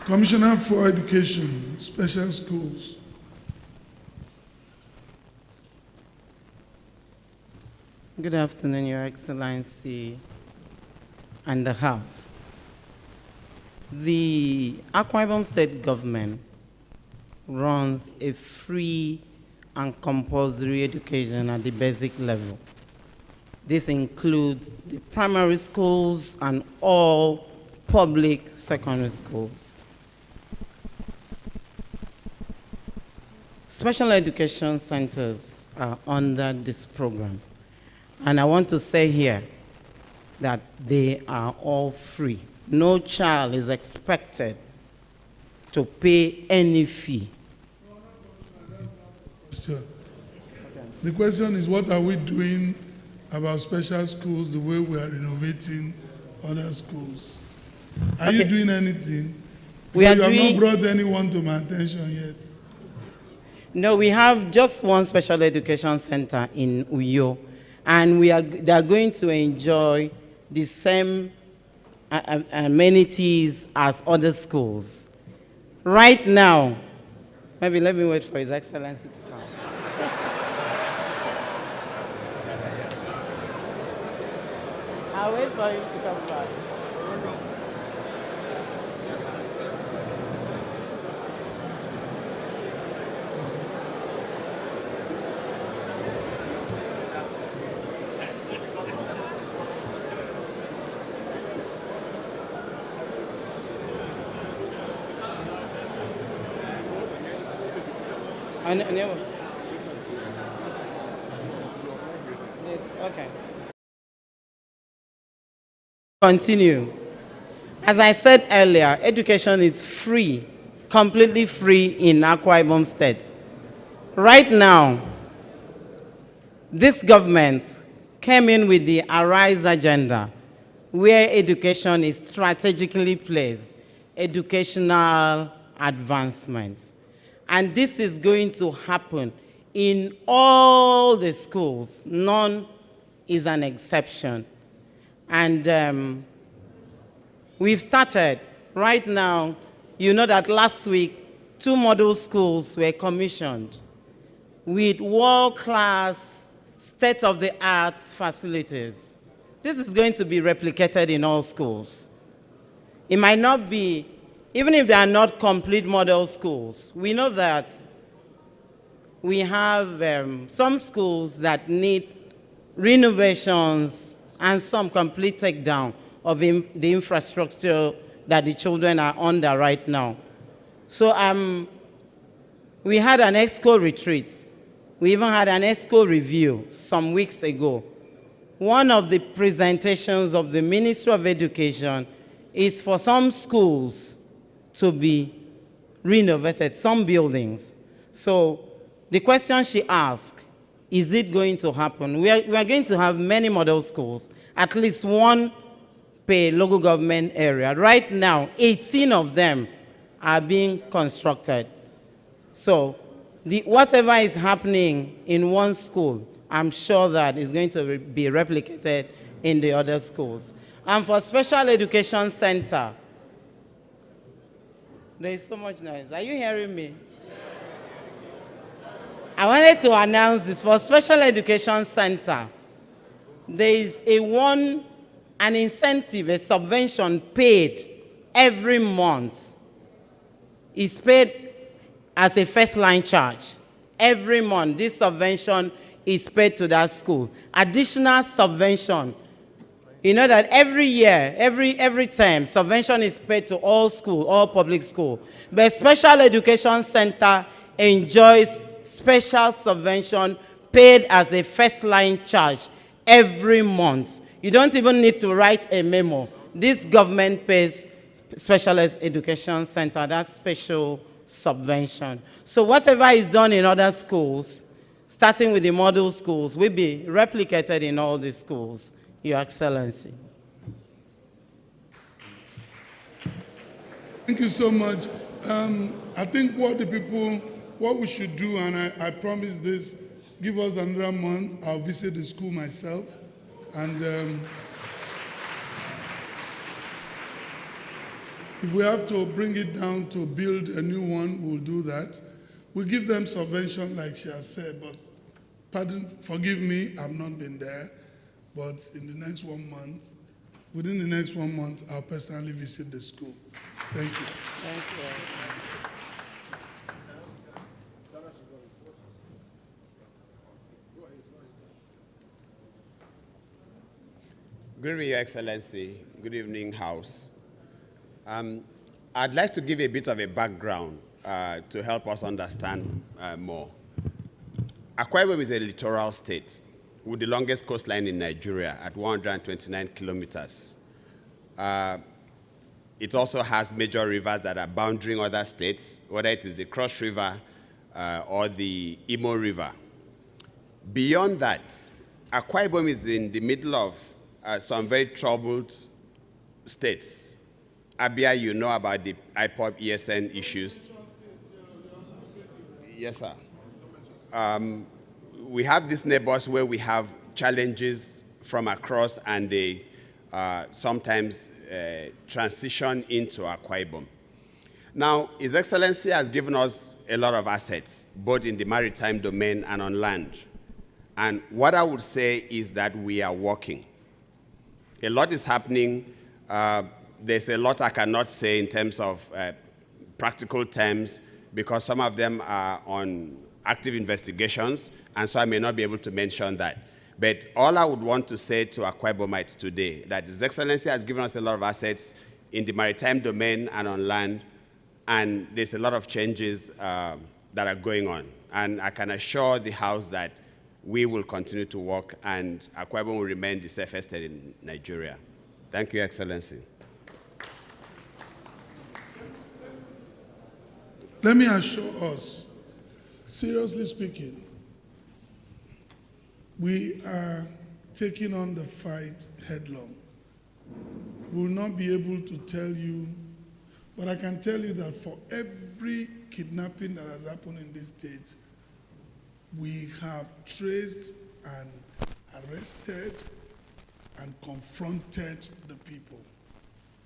Commissioner for Education, Special Schools. Good afternoon, Your Excellency and the House. The Akwa Ibom State government runs a free and compulsory education at the basic level. This includes the primary schools and all public secondary schools. Special education centers are under this program. And I want to say here that they are all free. No child is expected to pay any fee question. The question is, what are we doing about special schools the way we are renovating other schools? Are you doing anything? You have not brought anyone to my attention yet. No, we have just one special education center in Uyo, and they are going to enjoy the same amenities as other schools. Right now, maybe let me wait for His Excellency to come. I'll wait for him to come back. Okay. Continue. As I said earlier, education is free, completely free in Akwa Ibom State. Right now, this government came in with the Arise agenda, where education is strategically placed, educational advancements. And this is going to happen in all the schools. None is an exception. And we've started. Right now, you know that last week, 2 model schools were commissioned with world-class, state-of-the-art facilities. This is going to be replicated in all schools. It might not be, even if they are not complete model schools, we know that we have some schools that need renovations and some complete takedown of the infrastructure that the children are under right now. So we had an EXCO retreat. We even had an EXCO review some weeks ago. One of the presentations of the Ministry of Education is for some schools to be renovated, some buildings. So the question she asked, is it going to happen? We are going to have many model schools, at least one per local government area. Right now, 18 of them are being constructed. So whatever is happening in one school, I'm sure that is going to be replicated in the other schools. And for special education center, there is so much noise. Are you hearing me? I wanted to announce this. For special education center, there is an incentive, a subvention paid every month. It's paid as a first-line charge. Every month, this subvention is paid to that school. Additional subvention. You know that every year, every term, subvention is paid to all schools, all public schools. But special education center enjoys special subvention paid as a first-line charge every month. You don't even need to write a memo. This government pays special education center that special subvention. So whatever is done in other schools, starting with the model schools, will be replicated in all the schools, Your Excellency. Thank you so much. I think what we should do, and I promise this, give us another month, I'll visit the school myself, and if we have to bring it down to build a new one, we'll do that. We'll give them subvention like she has said, but forgive me, I've not been there, but in the next 1 month, within the next 1 month, I'll personally visit the school. Thank you. Thank you. Good evening, Your Excellency. Good evening, House. I'd like to give a bit of a background to help us understand more. Akwa Ibom is a littoral state with the longest coastline in Nigeria at 129 kilometers. It also has major rivers that are bounding other states, whether it is the Cross River, or the Imo River. Beyond that, Akwa Ibom is in the middle of some very troubled states. Abia, you know about the IPOB ESN issues. Yes, sir. We have these neighbors where we have challenges from across, and they sometimes transition into Akwa Ibom. Now, His Excellency has given us a lot of assets, both in the maritime domain and on land. And what I would say is that we are working. A lot is happening. There's a lot I cannot say in terms of practical terms, because some of them are on active investigations, and so I may not be able to mention that. But all I would want to say to Akwa Ibomites today, that His Excellency has given us a lot of assets in the maritime domain and on land, and there's a lot of changes that are going on. And I can assure the House that we will continue to work, and Akwa Ibom will remain the safest state in Nigeria. Thank you, Excellency. Let me assure us, seriously speaking, we are taking on the fight headlong. We will not be able to tell you, but I can tell you that for every kidnapping that has happened in this state, we have traced and arrested and confronted the people.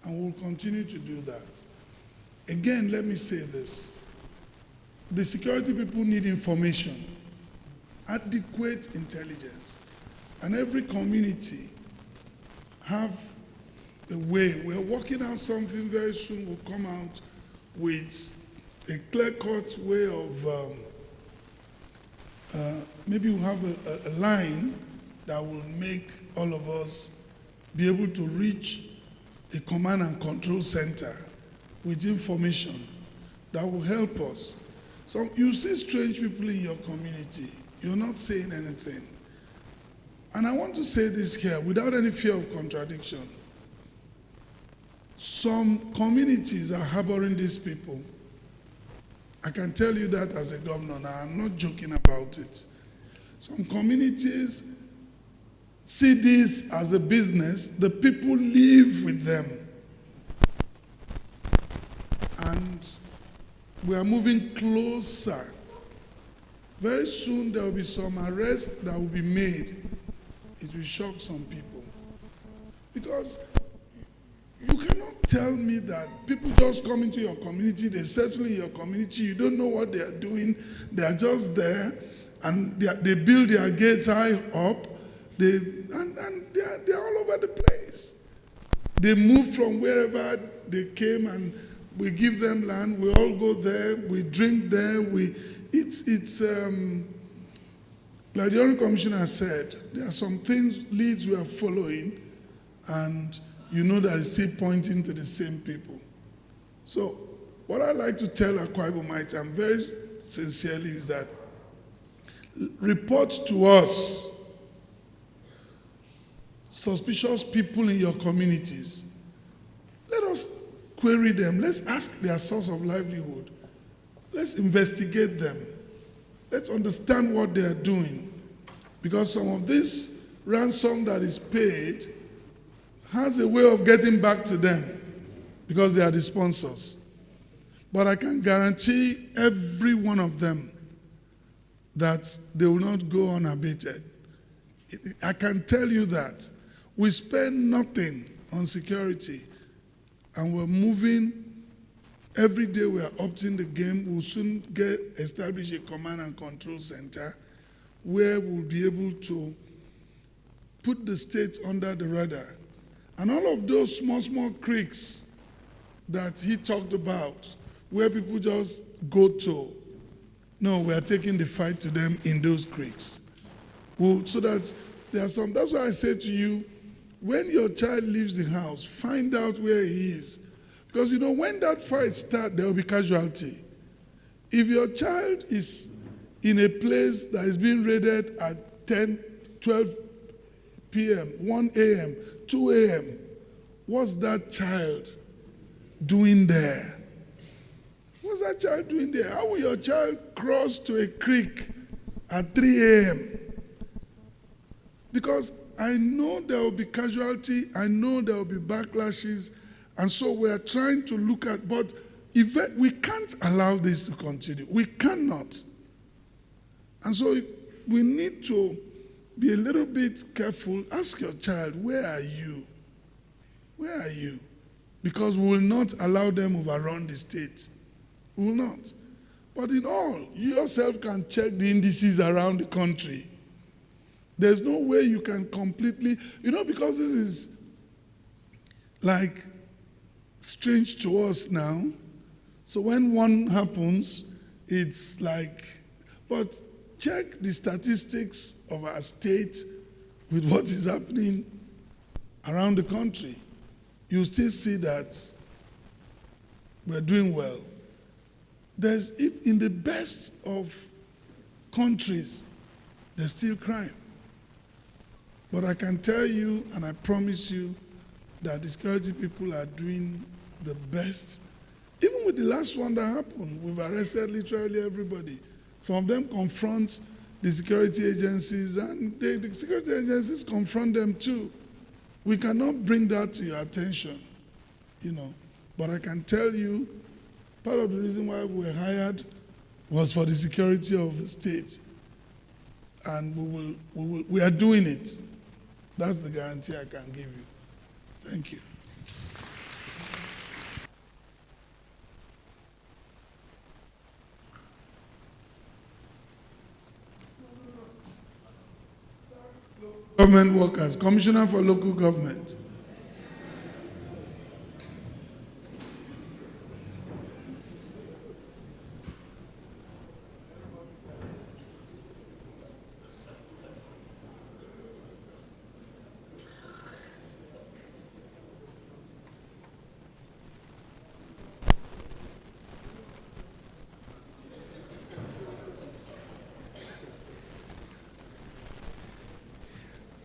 And we'll continue to do that. Again, let me say this. The security people need information, adequate intelligence, and every community have a way. We're working out something very soon. We'll come out with a clear-cut way of, maybe we'll have a line that will make all of us be able to reach a command and control center with information that will help us. So you see strange people in your community, you're not saying anything. And I want to say this here without any fear of contradiction. Some communities are harboring these people. I can tell you that as a governor. Now, I'm not joking about it. Some communities see this as a business. The people live with them. And we are moving closer. Very soon there will be some arrests that will be made. It will shock some people. Because you cannot tell me that people just come into your community, they settle in your community, you don't know what they are doing, they are just there, and they build their gates high up, they are all over the place. They move from wherever they came, and we give them land, we all go there, we drink there, like the Honorable Commissioner said, there are some leads we are following, and you know that it's still pointing to the same people. So what I like to tell Akwa Ibomites, and very sincerely, is that report to us suspicious people in your communities. Let us query them. Let's ask their source of livelihood. Let's investigate them. Let's understand what they are doing. Because some of this ransom that is paid has a way of getting back to them because they are the sponsors. But I can guarantee every one of them that they will not go unabated. I can tell you that. We spend nothing on security, and we're moving. Every day we are upping the game. We'll soon establish a command and control center where we'll be able to put the state under the radar. And all of those small creeks that he talked about, where people just go to, no, we are taking the fight to them in those creeks. So that there are some, that's why I say to you, when your child leaves the house, find out where he is. Because you know, when that fight starts, there will be casualty. If your child is in a place that is being raided at 10, 12 p.m., 1 a.m., 2 a.m., what's that child doing there? What's that child doing there? How will your child cross to a creek at 3 a.m.? Because I know there will be casualty, I know there will be backlashes, and so we are trying to look at, but we can't allow this to continue. We cannot. And so we need to be a little bit careful. Ask your child, where are you? Where are you? Because we will not allow them overrun the state. We will not. But in all, you yourself can check the indices around the country. There's no way you can completely, because this is like strange to us now. So when one happens, it's like, but check the statistics of our state with what is happening around the country. You still see that we're doing well. If in the best of countries, there's still crime. But I can tell you, and I promise you, that the security people are doing the best. Even with the last one that happened, we've arrested literally everybody. Some of them confront the security agencies, and the security agencies confront them too. We cannot bring that to your attention, But I can tell you, part of the reason why we were hired was for the security of the state. And we are doing it. That's the guarantee I can give you. Thank you. Government workers, Commissioner for Local Government.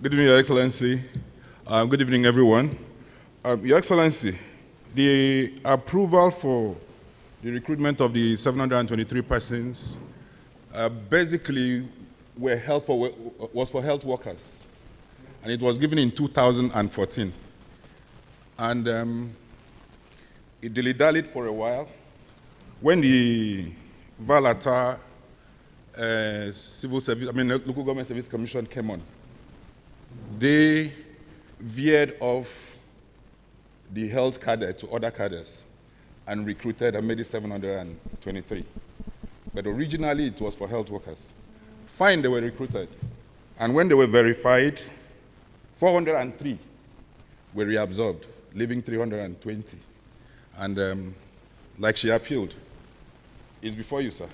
Good evening, Your Excellency. Good evening, everyone. Your Excellency, the approval for the recruitment of the 723 persons basically was for health workers, and it was given in 2014. And it dilly-dallied for a while. When the Valata Local Government Service Commission came on, they veered off the health cadre to other cadres and recruited and made it 723. But originally it was for health workers. Fine, they were recruited. And when they were verified, 403 were reabsorbed, leaving 320. And like she appealed, it's before you, sir.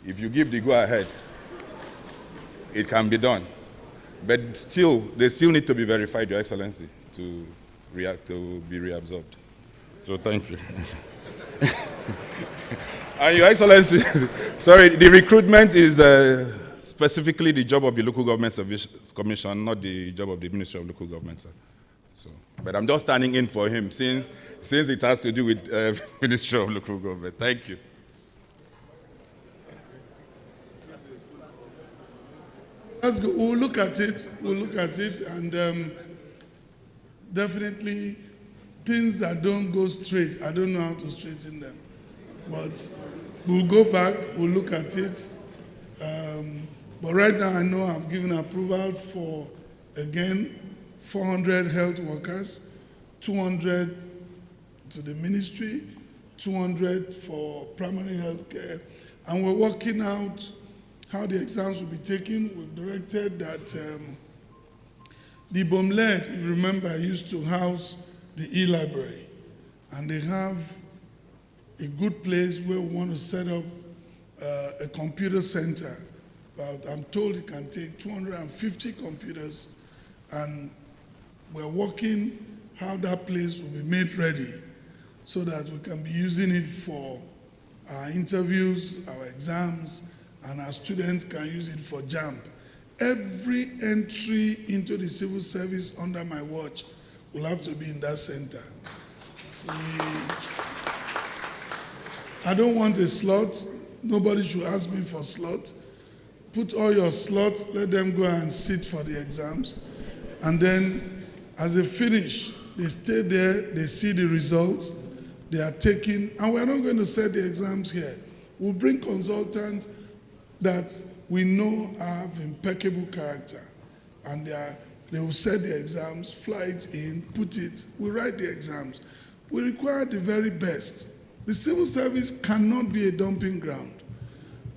If you give the go-ahead, it can be done. But still, they still need to be verified, Your Excellency, to be reabsorbed. So thank you. And Your Excellency, sorry, the recruitment is specifically the job of the Local Government Service Commission, not the job of the Ministry of Local Government, sir. So, but I'm just standing in for him since it has to do with Ministry of Local Government. Thank you. Let's go. We'll look at it. We'll look at it, and definitely things that don't go straight, I don't know how to straighten them. But we'll go back. We'll look at it. But right now, I know I've given approval for, again, 400 health workers, 200 to the ministry, 200 for primary health care, and we're working out how the exams will be taken. We've directed that the BOMLED, if you remember, used to house the e-library, and they have a good place where we want to set up a computer center. But I'm told it can take 250 computers, and we're working how that place will be made ready so that we can be using it for our interviews, our exams, and our students can use it for JAMB. Every entry into the civil service under my watch will have to be in that center. I don't want a slot. Nobody should ask me for slot. Put all your slots, let them go and sit for the exams. And then as they finish, they stay there, they see the results, they are taken, and we're not going to set the exams here. We'll bring consultants that we know have impeccable character, and they will set the exams, fly it in, put it, we write the exams. We require the very best. The civil service cannot be a dumping ground.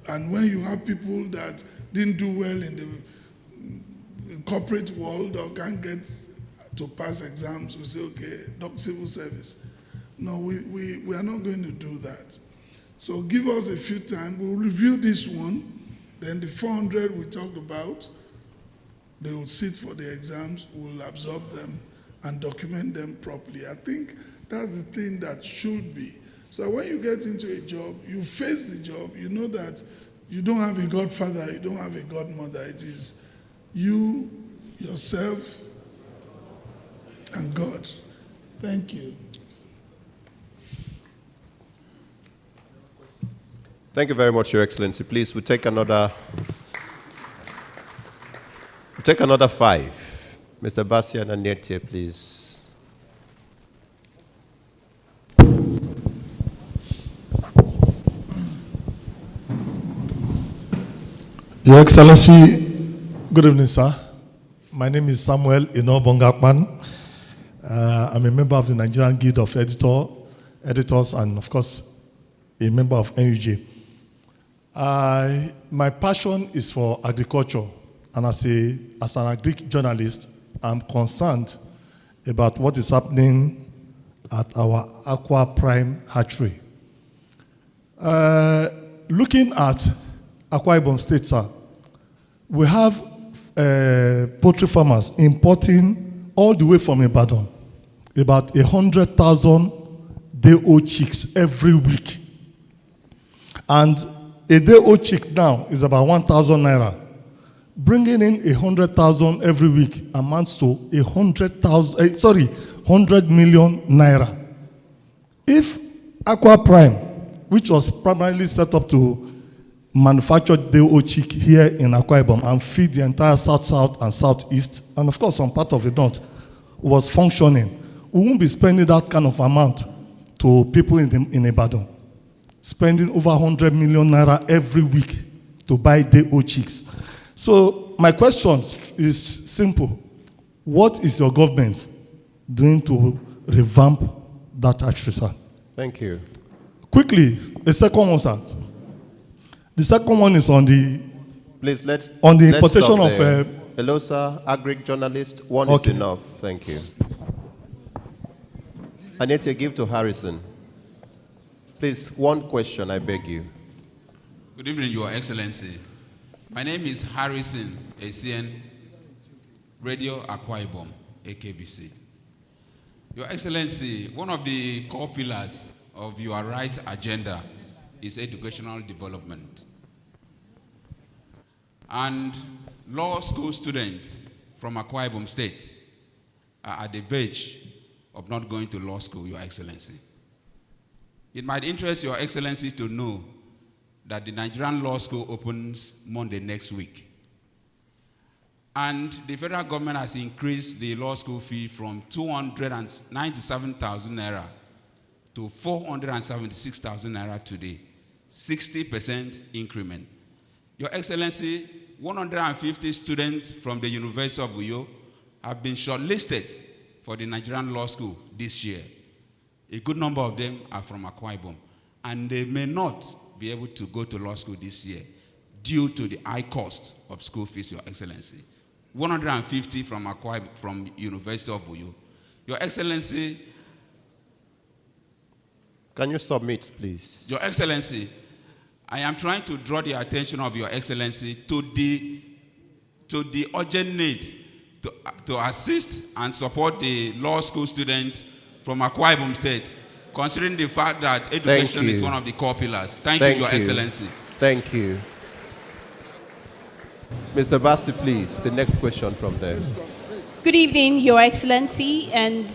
And when you have people that didn't do well in the corporate world or can't get to pass exams, we say, okay, civil service. No, we are not going to do that. So give us a few time. We'll review this one. Then the 400 we talked about, they will sit for the exams. We'll absorb them and document them properly. I think that's the thing that should be. So when you get into a job, you face the job, you know that you don't have a godfather, you don't have a godmother. It is you, yourself, and God. Thank you. Thank you very much, Your Excellency. Please, we take another 5. Mr. Bastian and Nietzsche, please. Your Excellency, good evening, sir. My name is Samuel Eno Bongakpan. I'm a member of the Nigerian Guild of Editors, and of course, a member of NUJ. My passion is for agriculture, and as an agric journalist, I'm concerned about what is happening at our Aqua Prime hatchery. Looking at Akwa Ibom State, sir, we have poultry farmers importing all the way from Ibadan about 100,000 day-old chicks every week. And a day-old chick now is about 1,000 naira. Bringing in 100,000 every week amounts to 100 million naira. If Aqua Prime, which was primarily set up to manufacture day-old chick here in Akwa Ibom and feed the entire South and Southeast, and of course some part of the North, was functioning, we won't be spending that kind of amount to people in Ibadan. Spending over 100 million naira every week to buy day-old chicks. So my question is simple. What is your government doing to revamp that hatchery, sir? Thank you. Quickly, the second one, sir. The second one is on the importation of. Hello, sir. Agric journalist. One okay. Is enough. Thank you. Anette, give to Harrison. Please, one question, I beg you. Good evening, Your Excellency. My name is Harrison ACN, Radio Akwa Ibom, AKBC. Your Excellency, one of the core pillars of your rights agenda is educational development. And law school students from Akwa Ibom State are at the verge of not going to law school, Your Excellency. It might interest Your Excellency to know that the Nigerian Law School opens Monday next week. And the federal government has increased the law school fee from 297,000 naira to 476,000 naira today, 60% increment. Your Excellency, 150 students from the University of Uyo have been shortlisted for the Nigerian Law School this year. A good number of them are from Akwa Ibom, and they may not be able to go to law school this year due to the high cost of school fees, Your Excellency. 150 from Akwa Ibom, from University of Uyo. Your Excellency. Can you submit, please? Your Excellency, I am trying to draw the attention of Your Excellency to the urgent need to assist and support the law school students from Akwa Ibom State, considering the fact that education is one of the core pillars. Thank you, Your Excellency. Thank you. Mr. Basti, please, the next question from there. Good evening, Your Excellency, and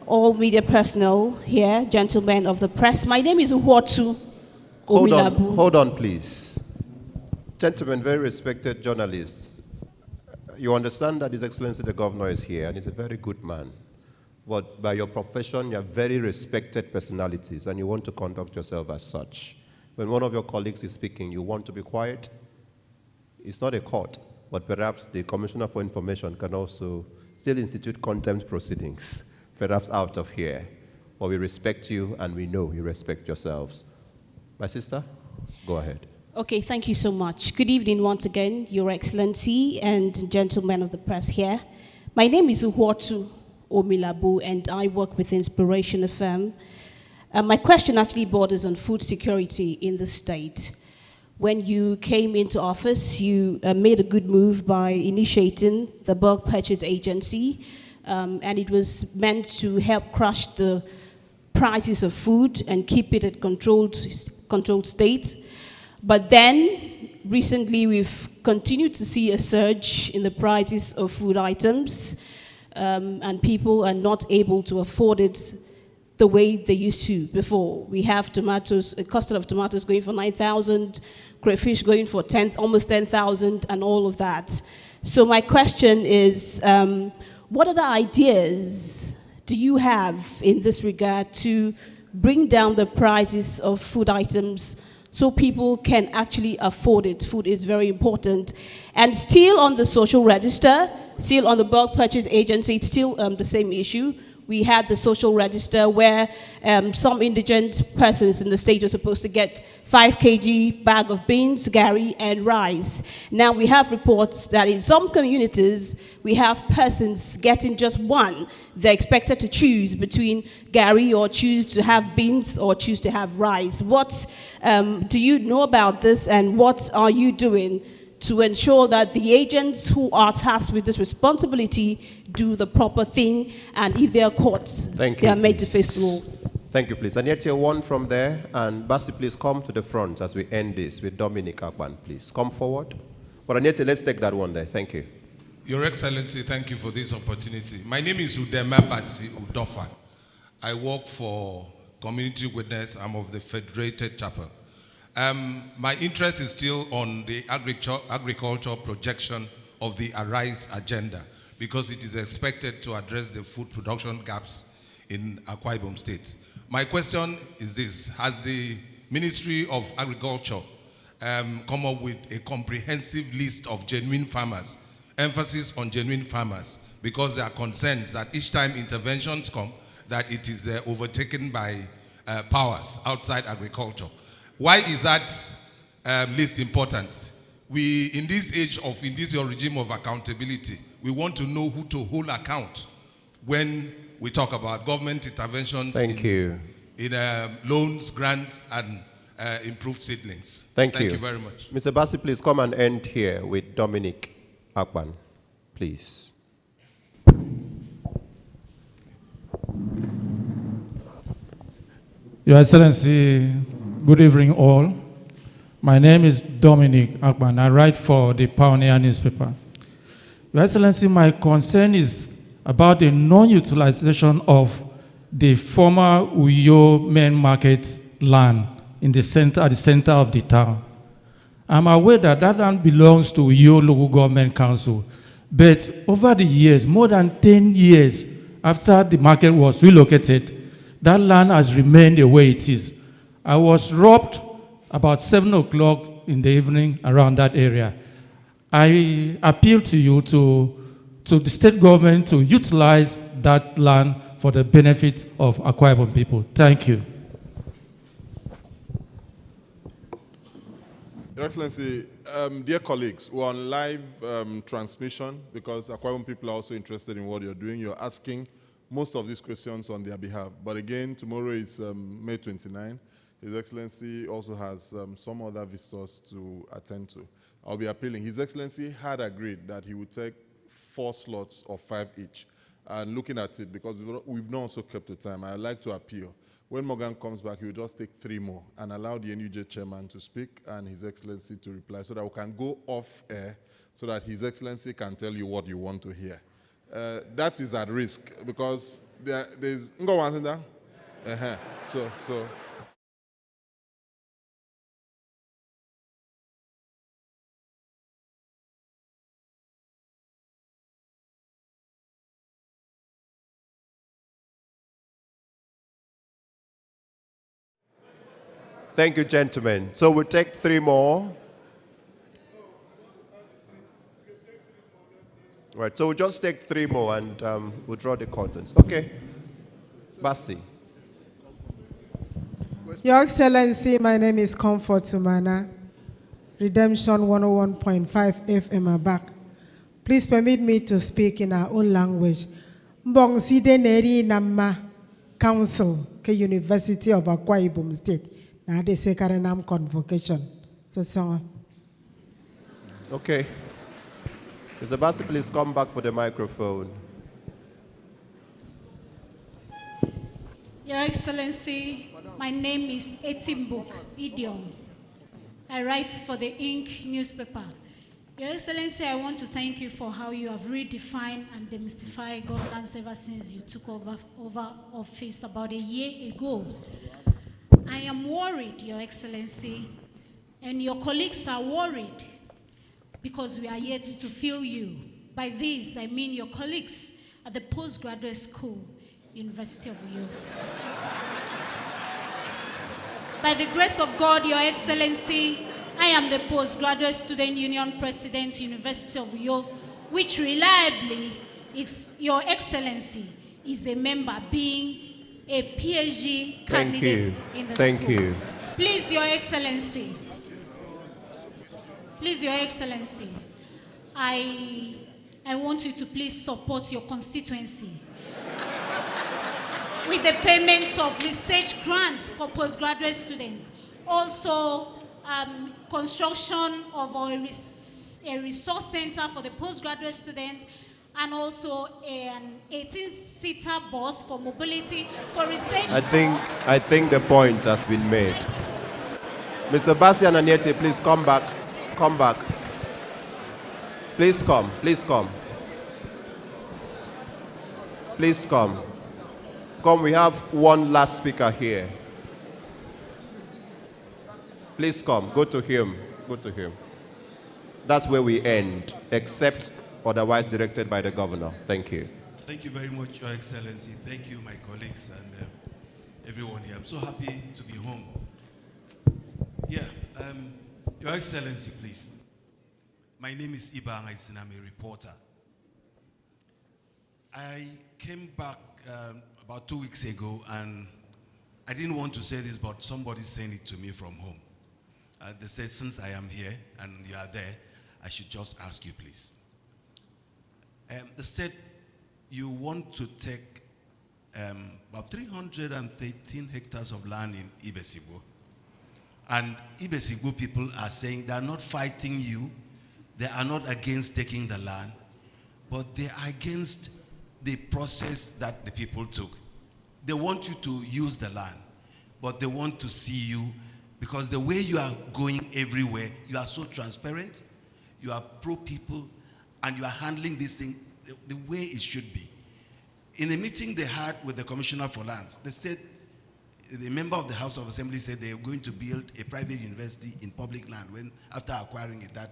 all media personnel here, gentlemen of the press. My name is Uhuotu Omilabu. Hold on, please. Gentlemen, very respected journalists, you understand that His Excellency the Governor is here, and he's a very good man. But by your profession, you're very respected personalities, and you want to conduct yourself as such. When one of your colleagues is speaking, you want to be quiet. It's not a court, but perhaps the Commissioner for Information can also still institute contempt proceedings, perhaps out of here. But we respect you, and we know you respect yourselves. My sister, go ahead. Okay, thank you so much. Good evening once again, Your Excellency and gentlemen of the press here. My name is Uhuotu Omilabu, and I work with Inspiration FM. My question actually borders on food security in the state. When you came into office, you made a good move by initiating the Bulk Purchase Agency, and it was meant to help crush the prices of food and keep it at controlled state. But then, recently, we've continued to see a surge in the prices of food items, and people are not able to afford it the way they used to before. We have tomatoes, a cost of tomatoes going for 9,000, crayfish going for almost 10,000, and all of that. So my question is, what other ideas do you have in this regard to bring down the prices of food items so people can actually afford it? Food is very important. And still on the social register, still on the Bulk Purchase Agency, it's still the same issue. We had the social register where some indigent persons in the state are supposed to get 5 kg bag of beans, gari, and rice. Now we have reports that in some communities, we have persons getting just one. They're expected to choose between gari or choose to have beans or choose to have rice. What do you know about this, and what are you doing to ensure that the agents who are tasked with this responsibility do the proper thing, and if they are caught, they are made to face the law? Thank you, please. And yet, one from there, and Basi, please come to the front as we end this with Dominic Akpan, please. Come forward. But Anyete, let's take that one there. Thank you. Your Excellency, thank you for this opportunity. My name is Udema Basi Udofa. I work for Community Witness. I'm of the Federated Chapel. My interest is still on the agricultural projection of the Arise agenda, because it is expected to address the food production gaps in Akwa Ibom State. My question is this: has the Ministry of Agriculture come up with a comprehensive list of genuine farmers, emphasis on genuine farmers, because there are concerns that each time interventions come, that it is overtaken by powers outside agriculture? Why is that list important? We, in this your regime of accountability, we want to know who to hold account when we talk about government interventions in loans, grants, and improved seedlings. Thank you. Thank you very much. Mr. Basi, please come and end here with Dominic Akpan, please. Your Excellency, good evening all. My name is Dominic Akpan. I write for the Pioneer newspaper. Your Excellency, my concern is about the non-utilization of the former Uyo main market land in the center, at the center of the town. I'm aware that that land belongs to Uyo Local Government Council, but over the years, more than 10 years after the market was relocated, that land has remained the way it is. I was robbed about 7 o'clock in the evening around that area. I appeal to you, to the state government, to utilize that land for the benefit of Akwa Ibom people. Thank you. Your Excellency, dear colleagues, we're on live transmission because Akwa Ibom people are also interested in what you're doing. You're asking most of these questions on their behalf. But again, tomorrow is May 29. His Excellency also has some other visitors to attend to. I'll be appealing. His Excellency had agreed that he would take 4 slots of 5 each. And looking at it, because we've not also kept the time, I'd like to appeal. When Morgan comes back, he will just take 3 more and allow the NUJ chairman to speak and His Excellency to reply, so that we can go off air, so that His Excellency can tell you what you want to hear. that is at risk because there's so. Thank you, gentlemen. So we'll take 3 more. Right, so we'll just take 3 more and we'll draw the contents. Okay. Basi. Your Excellency, my name is Comfort Sumana, Redemption 101.5 FM Abak. Please permit me to speak in our own language. Mbong Side Neri Nama Council, ke University of Akwa Ibom State. Now they say Karanam convocation. So. Okay. Mr. Basi, please come back for the microphone. Your Excellency, my name is Etimbuk Idiom. I write for the Ink newspaper. Your Excellency, I want to thank you for how you have redefined and demystified governance ever since you took over office about a year ago. I am worried, Your Excellency, and your colleagues are worried because we are yet to fill you. By this, I mean your colleagues at the postgraduate school, University of Uyo. By the grace of God, Your Excellency, I am the Postgraduate Student Union President, University of Uyo, which reliably, Your Excellency, is a member, being a PhD candidate in the school. Thank you. Please, Your Excellency. Please, Your Excellency, I want you to please support your constituency with the payment of research grants for postgraduate students. Also, construction of a resource center for the postgraduate students, and also an 18-seater bus for mobility for research. I think the point has been made. Mr. Basi and Aniete, please come back. Come back. Please come. Please come. Please come. Come, we have one last speaker here. Please come. Go to him. Go to him. That's where we end, except otherwise directed by the governor. Thank you. Thank you very much, Your Excellency. Thank you, my colleagues and everyone here. I'm so happy to be home. Yeah, Your Excellency, please. My name is Iba Angaisin. I'm a reporter. I came back about 2 weeks ago, and I didn't want to say this, but somebody sent it to me from home. They said, since I am here and you are there, I should just ask you, please. They said you want to take about 313 hectares of land in Ibesigbo. And Ibesigbo people are saying they are not fighting you, they are not against taking the land, but they are against the process that the people took. They want you to use the land, but they want to see you, because the way you are going everywhere, you are so transparent, you are pro-people, and you are handling this thing the way it should be. In a meeting they had with the Commissioner for Lands, they said, the member of the House of Assembly said they are going to build a private university in public land. When after acquiring it, that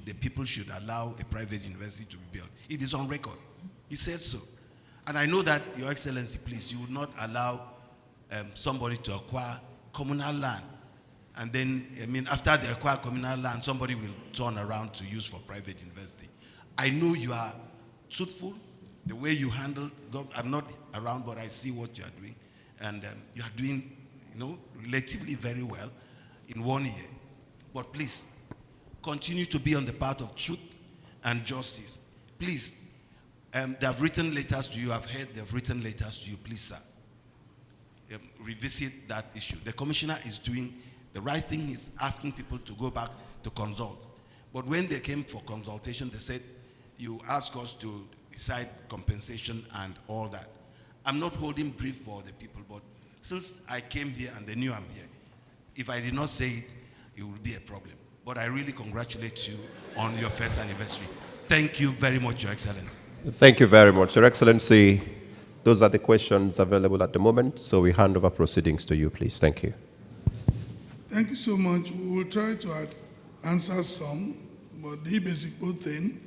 the people should allow a private university to be built. It is on record. He said so. And I know that, Your Excellency, please, you would not allow somebody to acquire communal land. And then, I mean, after they acquire communal land, somebody will turn around to use for private university. I know you are truthful, the way you handle, I'm not around, but I see what you are doing. And you are doing, relatively very well in 1 year. But please, continue to be on the path of truth and justice. Please, they have written letters to you. I've heard they've written letters to you. Please, sir, revisit that issue. The commissioner is doing the right thing. He's asking people to go back to consult. But when they came for consultation, they said, you ask us to decide compensation and all that. I'm not holding brief for the people, but since I came here and they knew I'm here, if I did not say it, it would be a problem. But I really congratulate you on your first anniversary. Thank you very much, Your Excellency. Thank you very much. Your Excellency, those are the questions available at the moment, so we hand over proceedings to you, please. Thank you. Thank you so much. We will try to answer some, but the basic thing,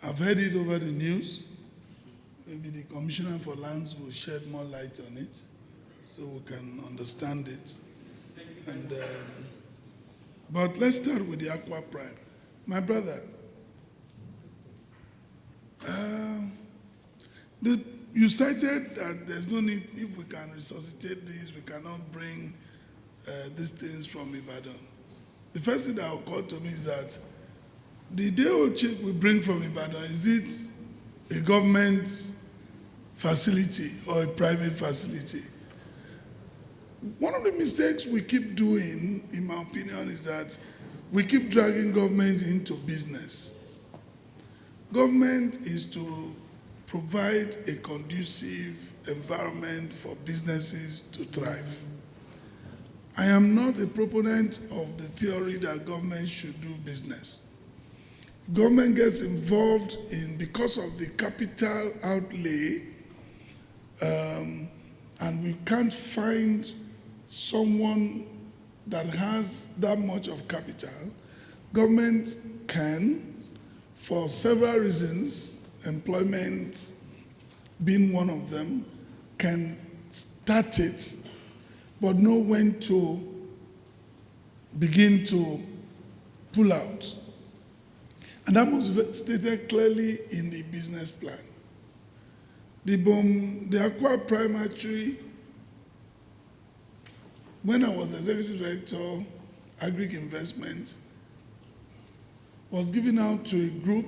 I've heard it over the news. Maybe the Commissioner for Lands will shed more light on it so we can understand it. And, but let's start with the Aqua Prime. My brother, you cited that there's no need, if we can resuscitate this, we cannot bring these things from Ibadan. The first thing that occurred to me is that the day-old chip we bring from Ibadan, is it a government facility or a private facility? One of the mistakes we keep doing, in my opinion, is that we keep dragging government into business. Government is to provide a conducive environment for businesses to thrive. I am not a proponent of the theory that government should do business. Government gets involved in, because of the capital outlay, and we can't find someone that has that much of capital. Government can, for several reasons, employment being one of them, can start it, but know when to begin to pull out. And that must be stated clearly in the business plan. The Aqua Prime actually, when I was Executive Director, Agric Investment, was given out to a group,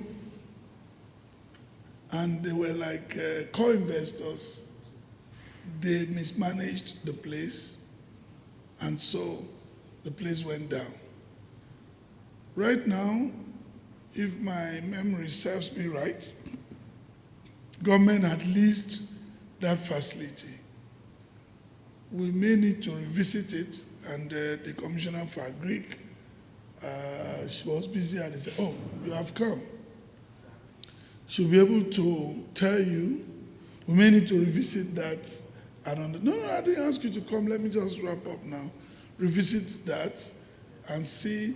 and they were like co-investors. They mismanaged the place, and so the place went down. Right now, if my memory serves me right, government had leased that facility. We may need to revisit it, and the Commissioner for Agric, she was busy, and they said, "Oh, you have come." She'll be able to tell you, we may need to revisit that. No, I didn't ask you to come. Let me just wrap up now. Revisit that and see.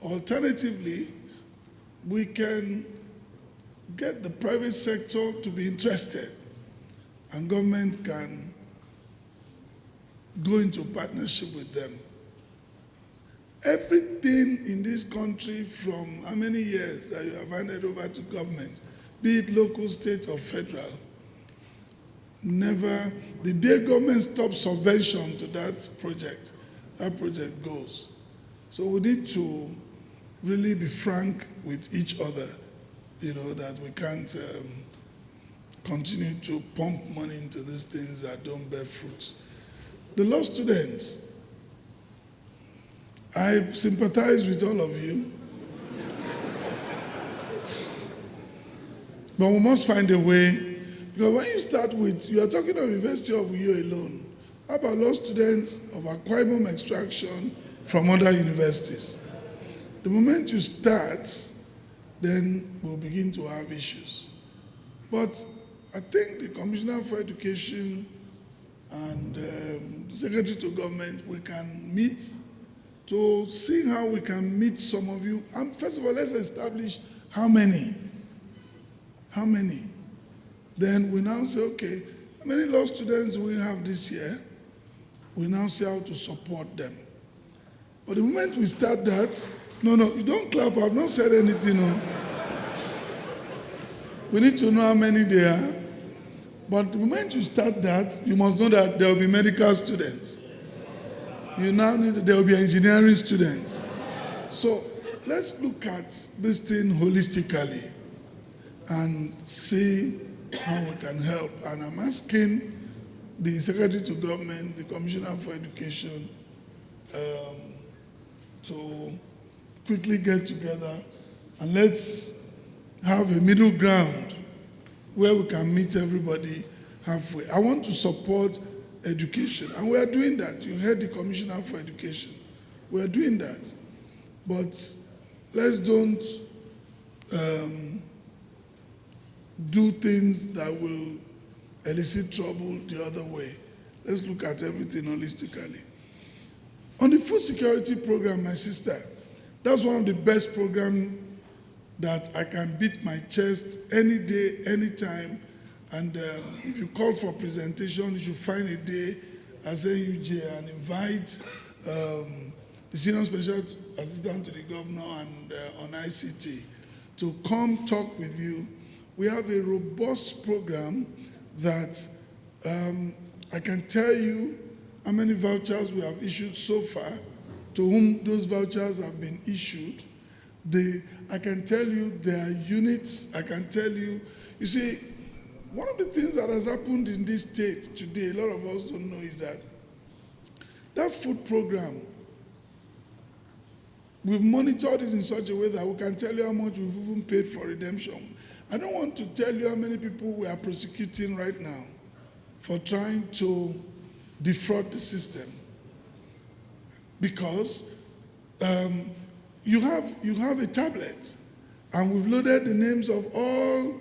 Alternatively, we can get the private sector to be interested, and government can go into partnership with them. Everything in this country, from how many years that you have handed over to government, be it local, state, or federal, never, the day government stops subvention to that project goes. So we need to really be frank with each other, that we can't continue to pump money into these things that don't bear fruit. The law students, I sympathize with all of you, but we must find a way, because when you start with, you are talking of University of Uyo alone. How about law students of Akwa Ibom extraction from other universities? The moment you start, then we'll begin to have issues. But I think the Commissioner for Education and the Secretary to Government, we can meet to see how we can meet some of you. And first of all, let's establish how many. How many? Then we now say, okay, how many law students do we have this year? We now see how to support them. But the moment we start that, no, you don't clap, I've not said anything. No. We need to know how many there are. But the moment you start that, you must know that there will be medical students. You now need, there will be engineering students. So let's look at this thing holistically and see how we can help. And I'm asking the Secretary to Government, the Commissioner for Education, to quickly get together and let's have a middle ground where we can meet everybody halfway. I want to support education, and we are doing that. You heard the Commissioner for Education. We are doing that. But let's don't do things that will elicit trouble the other way. Let's look at everything holistically. On the food security program, my sister, that's one of the best programs that I can beat my chest any day, anytime. And if you call for presentation, you should find a day as NUJ and invite the Senior Special Assistant to the Governor and on ICT to come talk with you. We have a robust program that I can tell you how many vouchers we have issued so far, to whom those vouchers have been issued. I can tell you there are units, I can tell you. You see, one of the things that has happened in this state today, a lot of us don't know, is that food program, we've monitored it in such a way that we can tell you how much we've even paid for redemption. I don't want to tell you how many people we are prosecuting right now for trying to defraud the system. Because you have a tablet, and we've loaded the names of all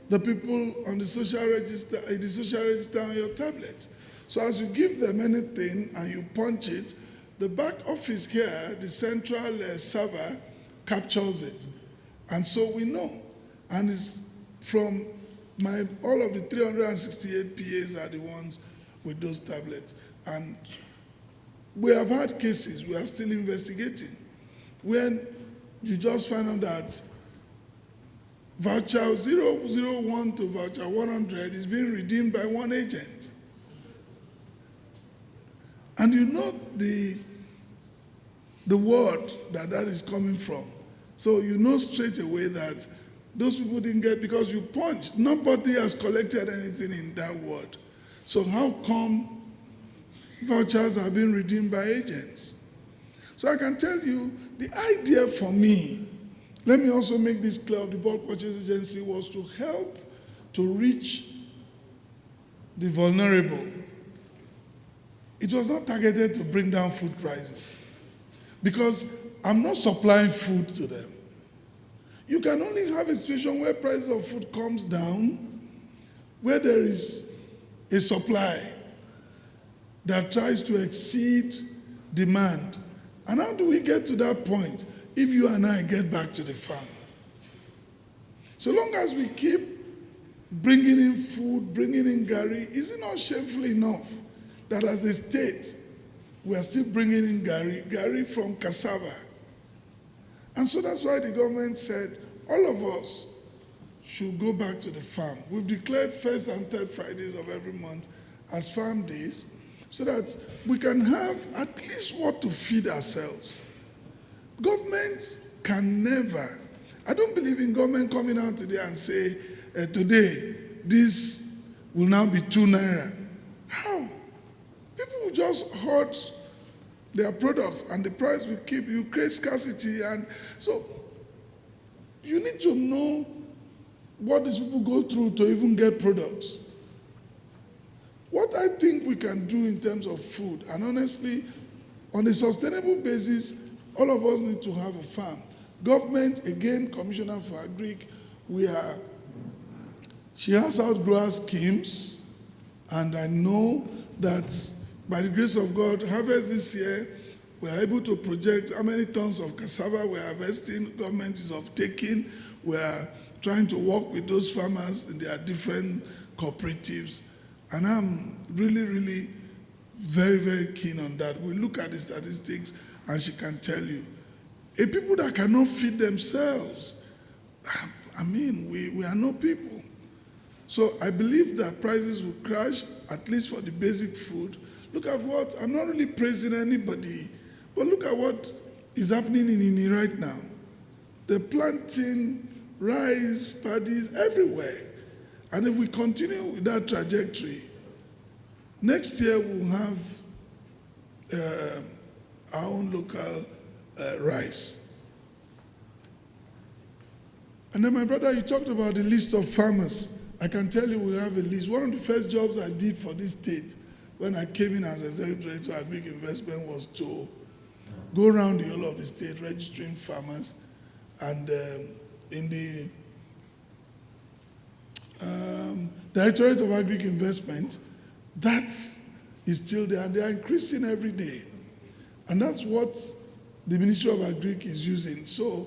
the people on the social register, on your tablet. So as you give them anything and you punch it, the back office here, the central server, captures it. And so we know. And it's from all of the 368 PAs are the ones with those tablets. And we have had cases, we are still investigating, when you just find out that voucher 001 to voucher 100 is being redeemed by one agent. And you know the word that is coming from. So you know straight away that those people didn't get, because you punched. Nobody has collected anything in that word. So how come vouchers are being redeemed by agents? So I can tell you, the idea for me, let me also make this clear, of the Bulk Purchase Agency was to help to reach the vulnerable. It was not targeted to bring down food prices, because I'm not supplying food to them. You can only have a situation where prices of food comes down, where there is a supply that tries to exceed demand. And how do we get to that point if you and I get back to the farm? So long as we keep bringing in food, bringing in gari, is it not shameful enough that as a state, we are still bringing in gari from cassava? And so that's why the government said all of us should go back to the farm. We've declared first and third Fridays of every month as farm days, so that we can have at least what to feed ourselves. Government can never, I don't believe in government coming out today and say, today, this will now be 2 naira. How? People will just hoard their products and the price will keep, you create scarcity. And so you need to know what these people go through to even get products. What I think we can do in terms of food, and honestly, on a sustainable basis, all of us need to have a farm. Government, again, Commissioner for Agric, she has outgrower schemes, and I know that by the grace of God, harvest this year, we are able to project how many tons of cassava we are harvesting. Government is off-taking. We are trying to work with those farmers in their different cooperatives. And I'm really, really very, very keen on that. We look at the statistics and she can tell you. A people that cannot feed themselves, I mean, we are no people. So I believe that prices will crash, at least for the basic food. Look at what, I'm not really praising anybody, but look at what is happening in Ini right now. They're planting rice, paddies everywhere. And if we continue with that trajectory, next year we'll have our own local rice. And then my brother, you talked about the list of farmers. I can tell you we have a list. One of the first jobs I did for this state when I came in as Executive Director of Agric Investment was to go around the whole of the state registering farmers. And in the Directorate of Agri Investment, that is still there, and they are increasing every day. And that's what the Ministry of Agri is using. So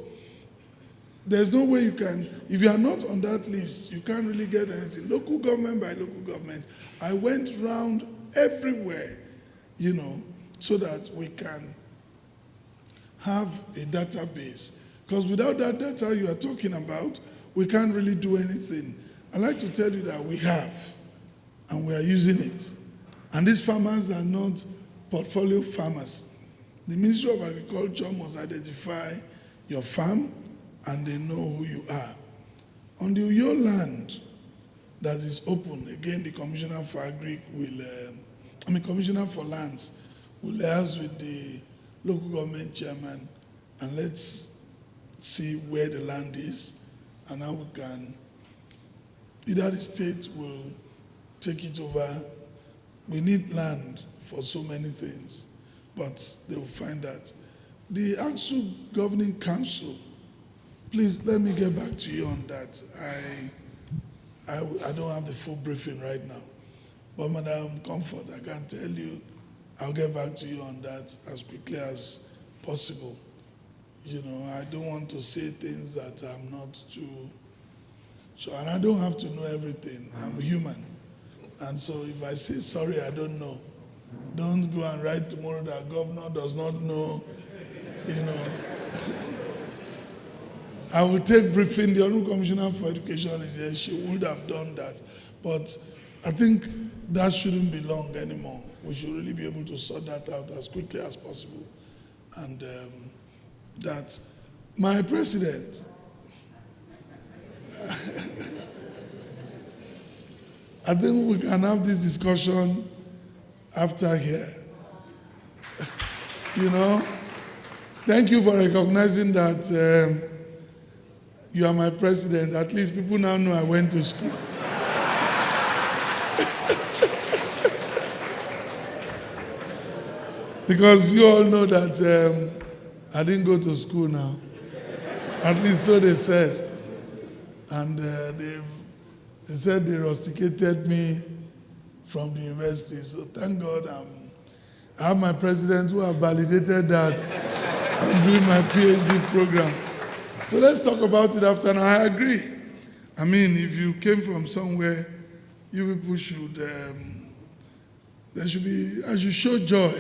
there's no way you can, if you are not on that list, you can't really get anything. Local government by local government. I went round everywhere, you know, so that we can have a database. Because without that data you are talking about, we can't really do anything. I'd like to tell you that we have, and we are using it. And these farmers are not portfolio farmers. The Ministry of Agriculture must identify your farm, and they know who you are. On the Uyo land that is open, again, the Commissioner for Agri will, Commissioner for Lands will liaise with the local government chairman, and let's see where the land is and how we can, either the state will take it over. We need land for so many things, but they will find that. The AXU Governing Council, please let me get back to you on that. I don't have the full briefing right now, but Madam Comfort, I can tell you, I'll get back to you on that as quickly as possible. You know, I don't want to say things that I'm not too sure, and I don't have to know everything. I'm human. And so if I say, sorry, I don't know, don't go and write tomorrow that governor does not know, you know. I will take briefing. The Honorable Commissioner for Education is here. She would have done that. But I think that shouldn't be long anymore. We should really be able to sort that out as quickly as possible. And that, my president, I think we can have this discussion after here. You know, thank you for recognizing that you are my president. At least people now know I went to school. Because you all know that I didn't go to school now. At least so they said. And they said they rusticated me from the university. So thank God I have my president who have validated that I'm doing my PhD program. So let's talk about it after. And I agree. I mean, if you came from somewhere, you people should, there should be, as you show joy.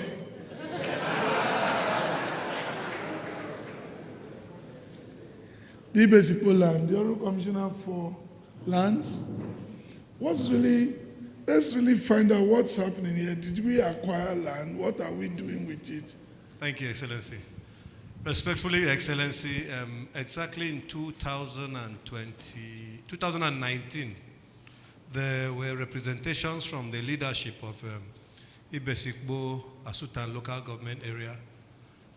The basic land, the Honorable Commissioner for Lands, let's really find out what's happening here. Did we acquire land? What are we doing with it? Thank you, Excellency. Respectfully, Your Excellency, exactly in 2019, there were representations from the leadership of Ibesikbo, Asutan local government area,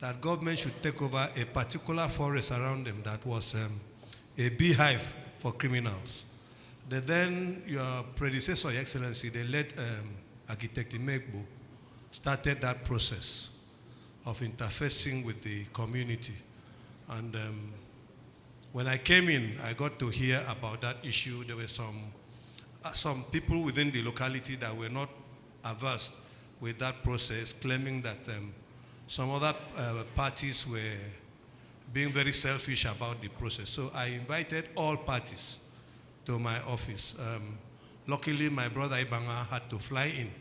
that government should take over a particular forest around them that was a beehive for criminals. Then your predecessor, Your Excellency, the late architect Imegbo, started that process of interfacing with the community. And when I came in, I got to hear about that issue. There were some people within the locality that were not averse with that process, claiming that some other parties were being very selfish about the process. So I invited all parties to my office. Luckily, my brother Ibanga had to fly in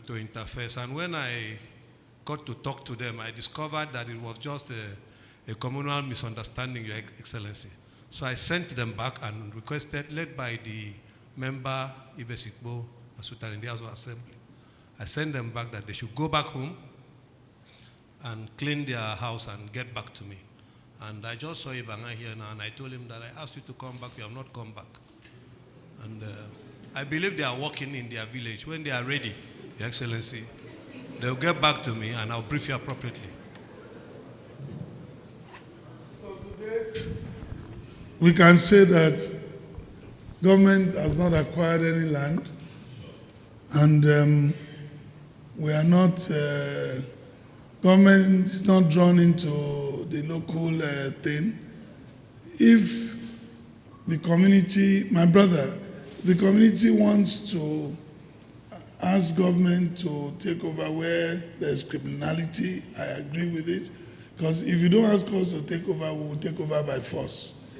to interface. And when I got to talk to them, I discovered that it was just a communal misunderstanding, Your Excellency. So I sent them back and requested, led by the member Ibesikbo Asutan in the House of Assembly, I sent them back that they should go back home and clean their house and get back to me. And I just saw Ibanga here now, and I told him that I asked you to come back, you have not come back. And I believe they are working in their village. When they are ready, Your Excellency, they'll get back to me and I'll brief you appropriately. So to date, we can say that government has not acquired any land, and we are not, government is not drawn into the local thing. If the community, my brother, the community wants to ask government to take over where there's criminality, I agree with it. Because if you don't ask us to take over, we will take over by force.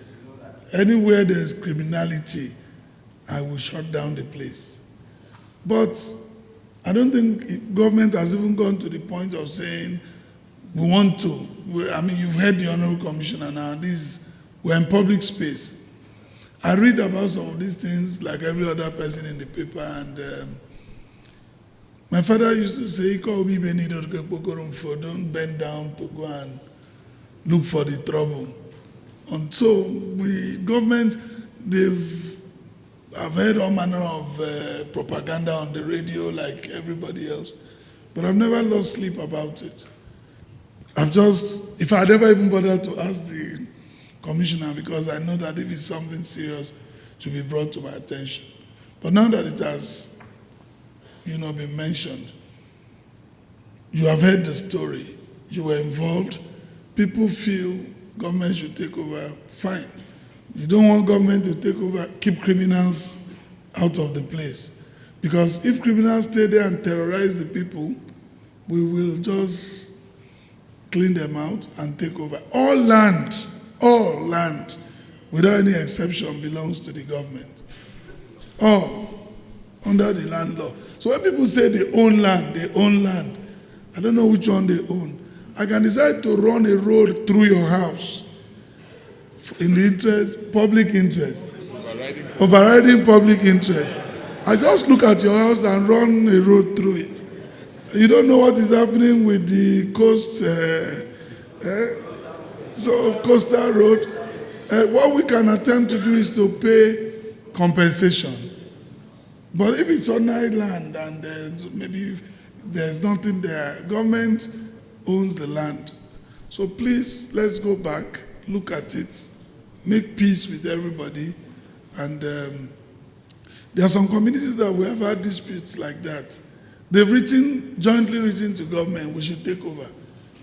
Anywhere there's criminality, I will shut down the place. But I don't think government has even gone to the point of saying, we want to. I mean, you've heard the Honorable Commissioner now, and we're in public space. I read about some of these things like every other person in the paper, and my father used to say, don't bend down to go and look for the trouble. And so government, I've heard all manner of propaganda on the radio like everybody else, but I've never lost sleep about it. If I never even bothered to ask the commissioner, because I know that if it's something serious to be brought to my attention. But now that it has been mentioned, you have heard the story, you were involved, people feel government should take over, fine. You don't want government to take over, keep criminals out of the place. Because if criminals stay there and terrorize the people, we will just clean them out and take over. All land, without any exception, belongs to the government. All, under the land law. So when people say they own land, I don't know which one they own. I can decide to run a road through your house in the interest, public interest, overriding public interest. I just look at your house and run a road through it. You don't know what is happening with the coast, coastal road. What we can attempt to do is to pay compensation. But if it's ordinary land and maybe there's nothing there, government owns the land. So please, let's go back, look at it, make peace with everybody. And there are some communities that we have had disputes like that. They've jointly written to government, we should take over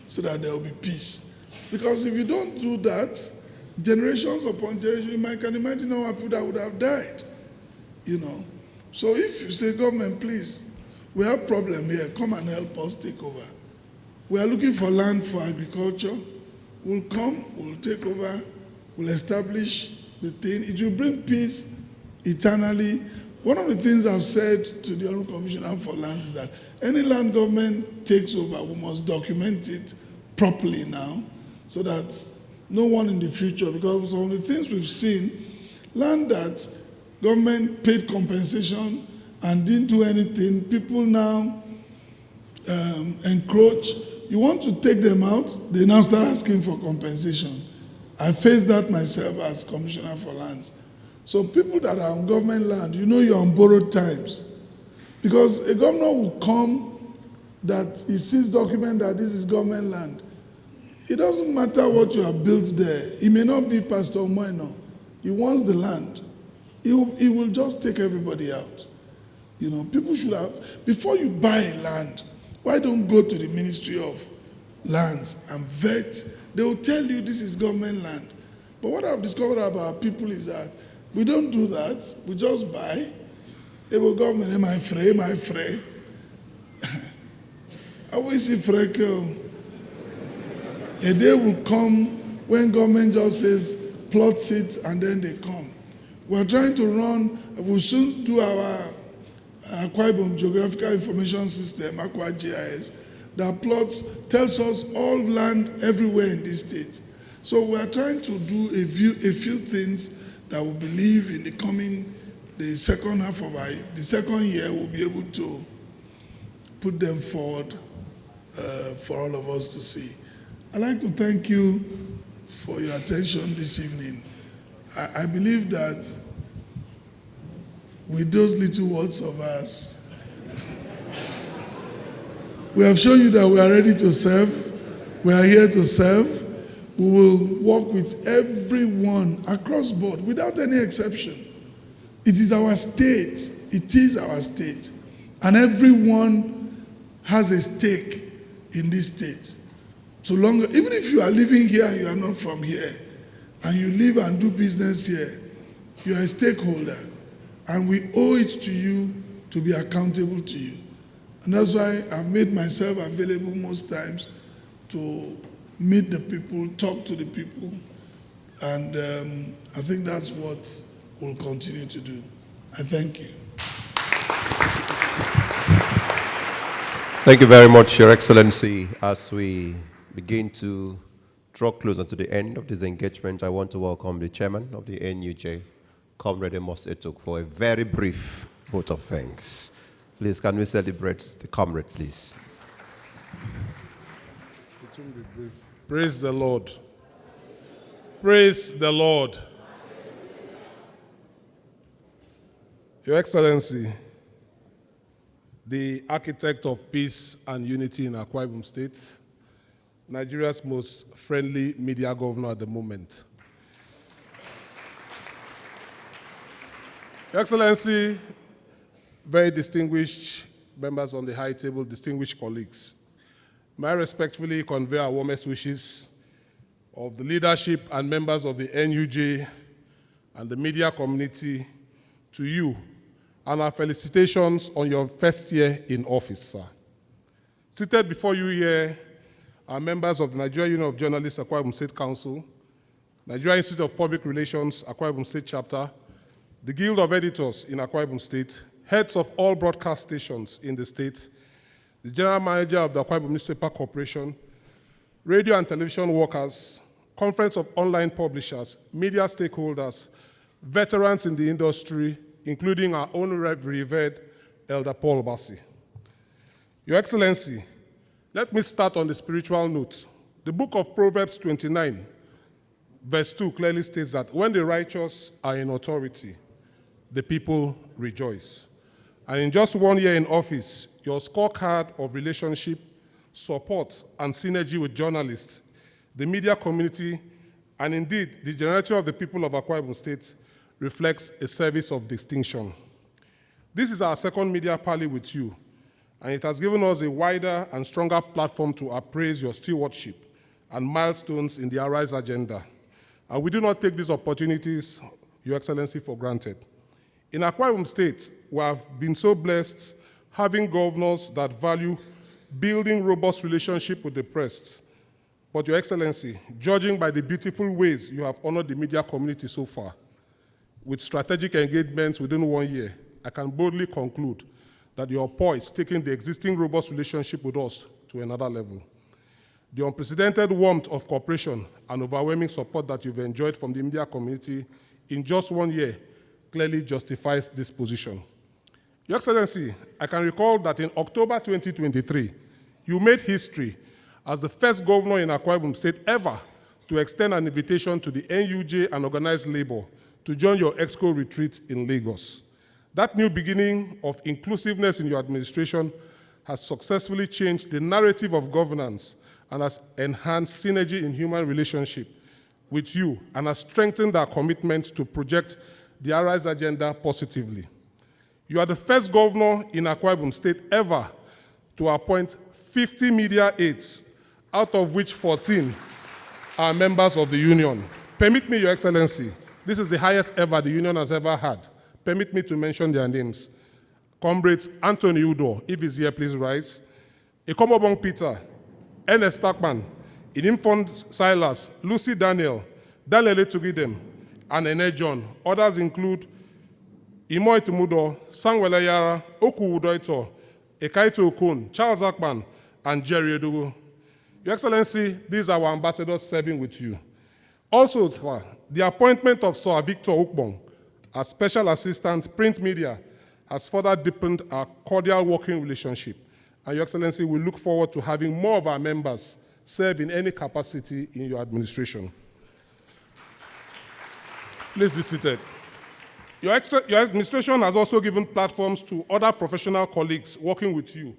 so that there will be peace. Because if you don't do that, generations upon generations, you can imagine how many people that would have died, So if you say, government, please, we have a problem here, come and help us take over. We are looking for land for agriculture. We'll come, we'll take over, we'll establish the thing. It will bring peace eternally. One of the things I've said to the Honorable Commissioner for Lands is that any land government takes over, we must document it properly now so that no one in the future, because some of the things we've seen, land that government paid compensation and didn't do anything, people now encroach. You want to take them out, they now start asking for compensation. I faced that myself as Commissioner for Lands. So people that are on government land, you're on borrowed times. Because a governor will come that he sees document that this is government land. It doesn't matter what you have built there. He may not be Pastor Umo Eno. He wants the land. He will just take everybody out. People should have, before you buy land, why don't go to the Ministry of Lands and vet? They will tell you this is government land. But what I've discovered about people is that we don't do that. We just buy. It will government, am I free? I always see freckle. A day will come when government just says plot it and then they come. We're trying to we'll soon do our Akwa Ibom Geographical Information System, Akwa GIS, that tells us all land everywhere in this state. So we're trying to do a few things that we believe in the second half of the second year, we'll be able to put them forward for all of us to see. I'd like to thank you for your attention this evening. I believe that with those little words of ours, we have shown you that we are ready to serve. We are here to serve. We will work with everyone across board without any exception. It is our state. It is our state. And everyone has a stake in this state. So long, even if you are living here and you are not from here, and you live and do business here, You are a stakeholder, and we owe it to you to be accountable to you. And that's why I've made myself available most times to meet the people, talk to the people, and I think that's what we'll continue to do. I thank you. Thank you very much, Your Excellency. As we begin to draw closer to the end of this engagement, I want to welcome the chairman of the NUJ, Comrade Umo Eno, for a very brief vote of thanks. Please, can we celebrate the comrade, please? It won't be brief. Praise the Lord. Praise the Lord. Your Excellency, the architect of peace and unity in Akwa Ibom State, Nigeria's most friendly media governor at the moment. Your Excellency, very distinguished members on the high table, distinguished colleagues, may I respectfully convey our warmest wishes of the leadership and members of the NUJ and the media community to you, and our felicitations on your first year in office, sir. Seated before you here are members of the Nigerian Union of Journalists, Akwa Ibom State Council, Nigerian Institute of Public Relations, Akwa Ibom State Chapter, the Guild of Editors in Akwa Ibom State, heads of all broadcast stations in the state, the General Manager of the Akwa Ibom Newspaper Corporation, radio and television workers, Conference of Online Publishers, media stakeholders, veterans in the industry, including our own revered Elder Paul Bassi. Your Excellency, let me start on the spiritual note. The book of Proverbs 29, verse 2 clearly states that when the righteous are in authority, the people rejoice. And in just 1 year in office, your scorecard of relationship, support, and synergy with journalists, the media community, and indeed the generality of the people of Akwa Ibom State reflects a service of distinction. This is our second media parley with you, and it has given us a wider and stronger platform to appraise your stewardship and milestones in the Arise agenda. And we do not take these opportunities, Your Excellency, for granted. In Akwa Ibom State, we have been so blessed having governors that value building robust relationship with the press. But Your Excellency, judging by the beautiful ways you have honored the media community so far, with strategic engagements within 1 year, I can boldly conclude that you are poised, taking the existing robust relationship with us to another level. The unprecedented warmth of cooperation and overwhelming support that you've enjoyed from the media community in just 1 year clearly justifies this position. Your Excellency, I can recall that in October 2023, you made history as the first governor in Akwa Ibom State ever to extend an invitation to the NUJ and organized labor to join your EXCO retreat in Lagos. That new beginning of inclusiveness in your administration has successfully changed the narrative of governance and has enhanced synergy in human relationship with you and has strengthened our commitment to project the Arise agenda positively. You are the first governor in Akwa Ibom State ever to appoint 50 media aides, out of which 14 are members of the union. Permit me, Your Excellency, this is the highest ever the union has ever had. Permit me to mention their names. Comrades Anthony Udo, if he's here, please rise. Ekomobong Peter, Ernest Stackman, Inimfond Silas, Lucy Daniel, Daniel Etugidem, and Ene John. Others include Imo Etumudo, Samuel Ayara, Oku Udoito, Ekaito Okun, Charles Akman, and Jerry Edogo. Your Excellency, these are our ambassadors serving with you. Also, the appointment of Sir Victor Ukbong as Special Assistant Print Media has further deepened our cordial working relationship. And Your Excellency, we look forward to having more of our members serve in any capacity in your administration. Please be seated. Your administration has also given platforms to other professional colleagues working with you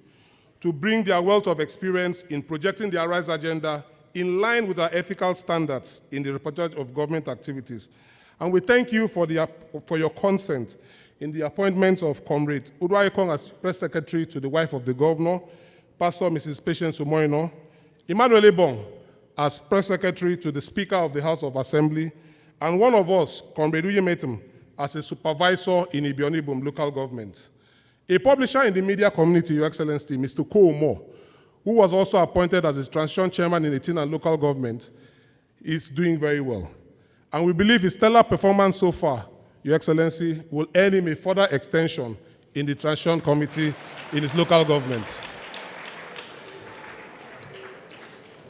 to bring their wealth of experience in projecting the Arise agenda in line with our ethical standards in the reportage of government activities. And we thank you for your consent in the appointments of Comrade Udo Eno as Press Secretary to the wife of the Governor, Pastor Mrs. Patience Umo Eno, Emmanuel Ebong as Press Secretary to the Speaker of the House of Assembly, and one of us, Comrade Uyemetum, as a supervisor in Ibionibum local government. A publisher in the media community, Your Excellency, Mr. Umo, who was also appointed as a transition chairman in the Tina local government, is doing very well. And we believe his stellar performance so far, Your Excellency, will earn him a further extension in the transition committee in his local government.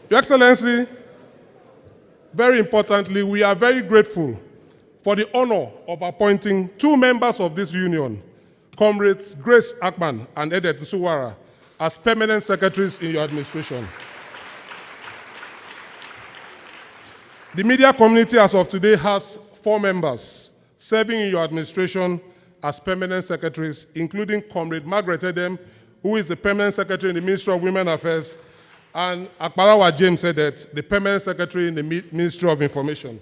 Your Excellency, very importantly, we are very grateful for the honor of appointing 2 members of this union, Comrades Grace Akman and Edet Suwara, as permanent secretaries in your administration. The media community as of today has 4 members serving in your administration as permanent secretaries, including Comrade Margaret Edem, who is the permanent secretary in the Ministry of Women Affairs, and Akbarawa James Edet, the permanent secretary in the Ministry of Information.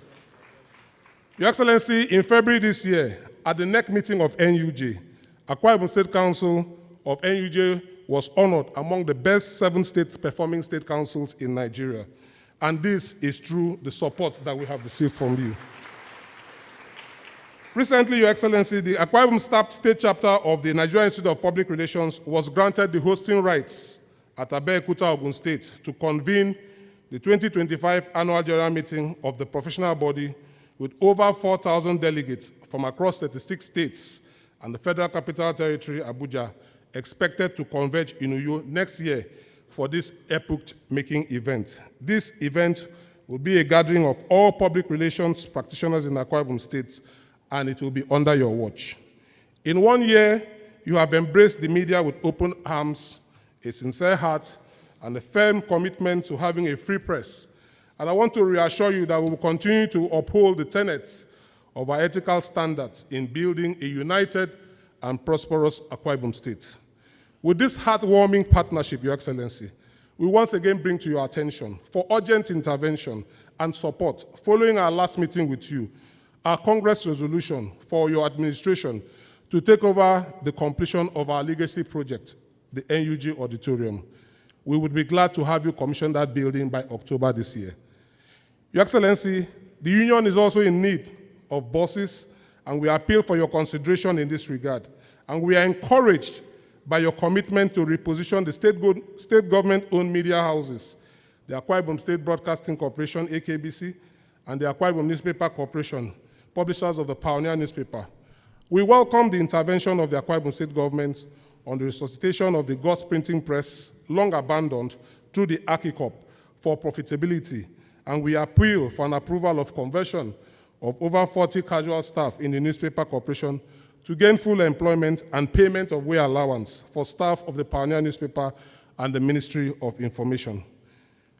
Your Excellency, in February this year, at the NEC meeting of NUJ, Akwa Ibom State Council of NUJ was honored among the best 7 performing state councils in Nigeria. And this is through the support that we have received from you. Recently, Your Excellency, the Akwa Ibom State Chapter of the Nigerian Institute of Public Relations was granted the hosting rights at Abeokuta, Ogun State, to convene the 2025 annual general meeting of the professional body with over 4,000 delegates from across 36 states and the Federal Capital Territory, Abuja, expected to converge in Uyo next year for this epoch-making event. This event will be a gathering of all public relations practitioners in Akwa Ibom State, and it will be under your watch. In 1 year, you have embraced the media with open arms, a sincere heart, and a firm commitment to having a free press. And I want to reassure you that we will continue to uphold the tenets of our ethical standards in building a united and prosperous Akwa Ibom State. With this heartwarming partnership, Your Excellency, we once again bring to your attention for urgent intervention and support following our last meeting with you, our Congress resolution for your administration to take over the completion of our legacy project, the NUG Auditorium. We would be glad to have you commission that building by October this year. Your Excellency, the Union is also in need of buses, and we appeal for your consideration in this regard. And we are encouraged by your commitment to reposition the state government-owned media houses, the Akwa Ibom State Broadcasting Corporation, AKBC, and the Akwa Ibom Newspaper Corporation, publishers of the Pioneer newspaper. We welcome the intervention of the Akwa Ibom State government on the resuscitation of the God's printing press, long abandoned through the AKICOP for profitability, and we appeal for an approval of conversion of over 40 casual staff in the newspaper corporation to gain full employment and payment of way allowance for staff of the Pioneer newspaper and the Ministry of Information.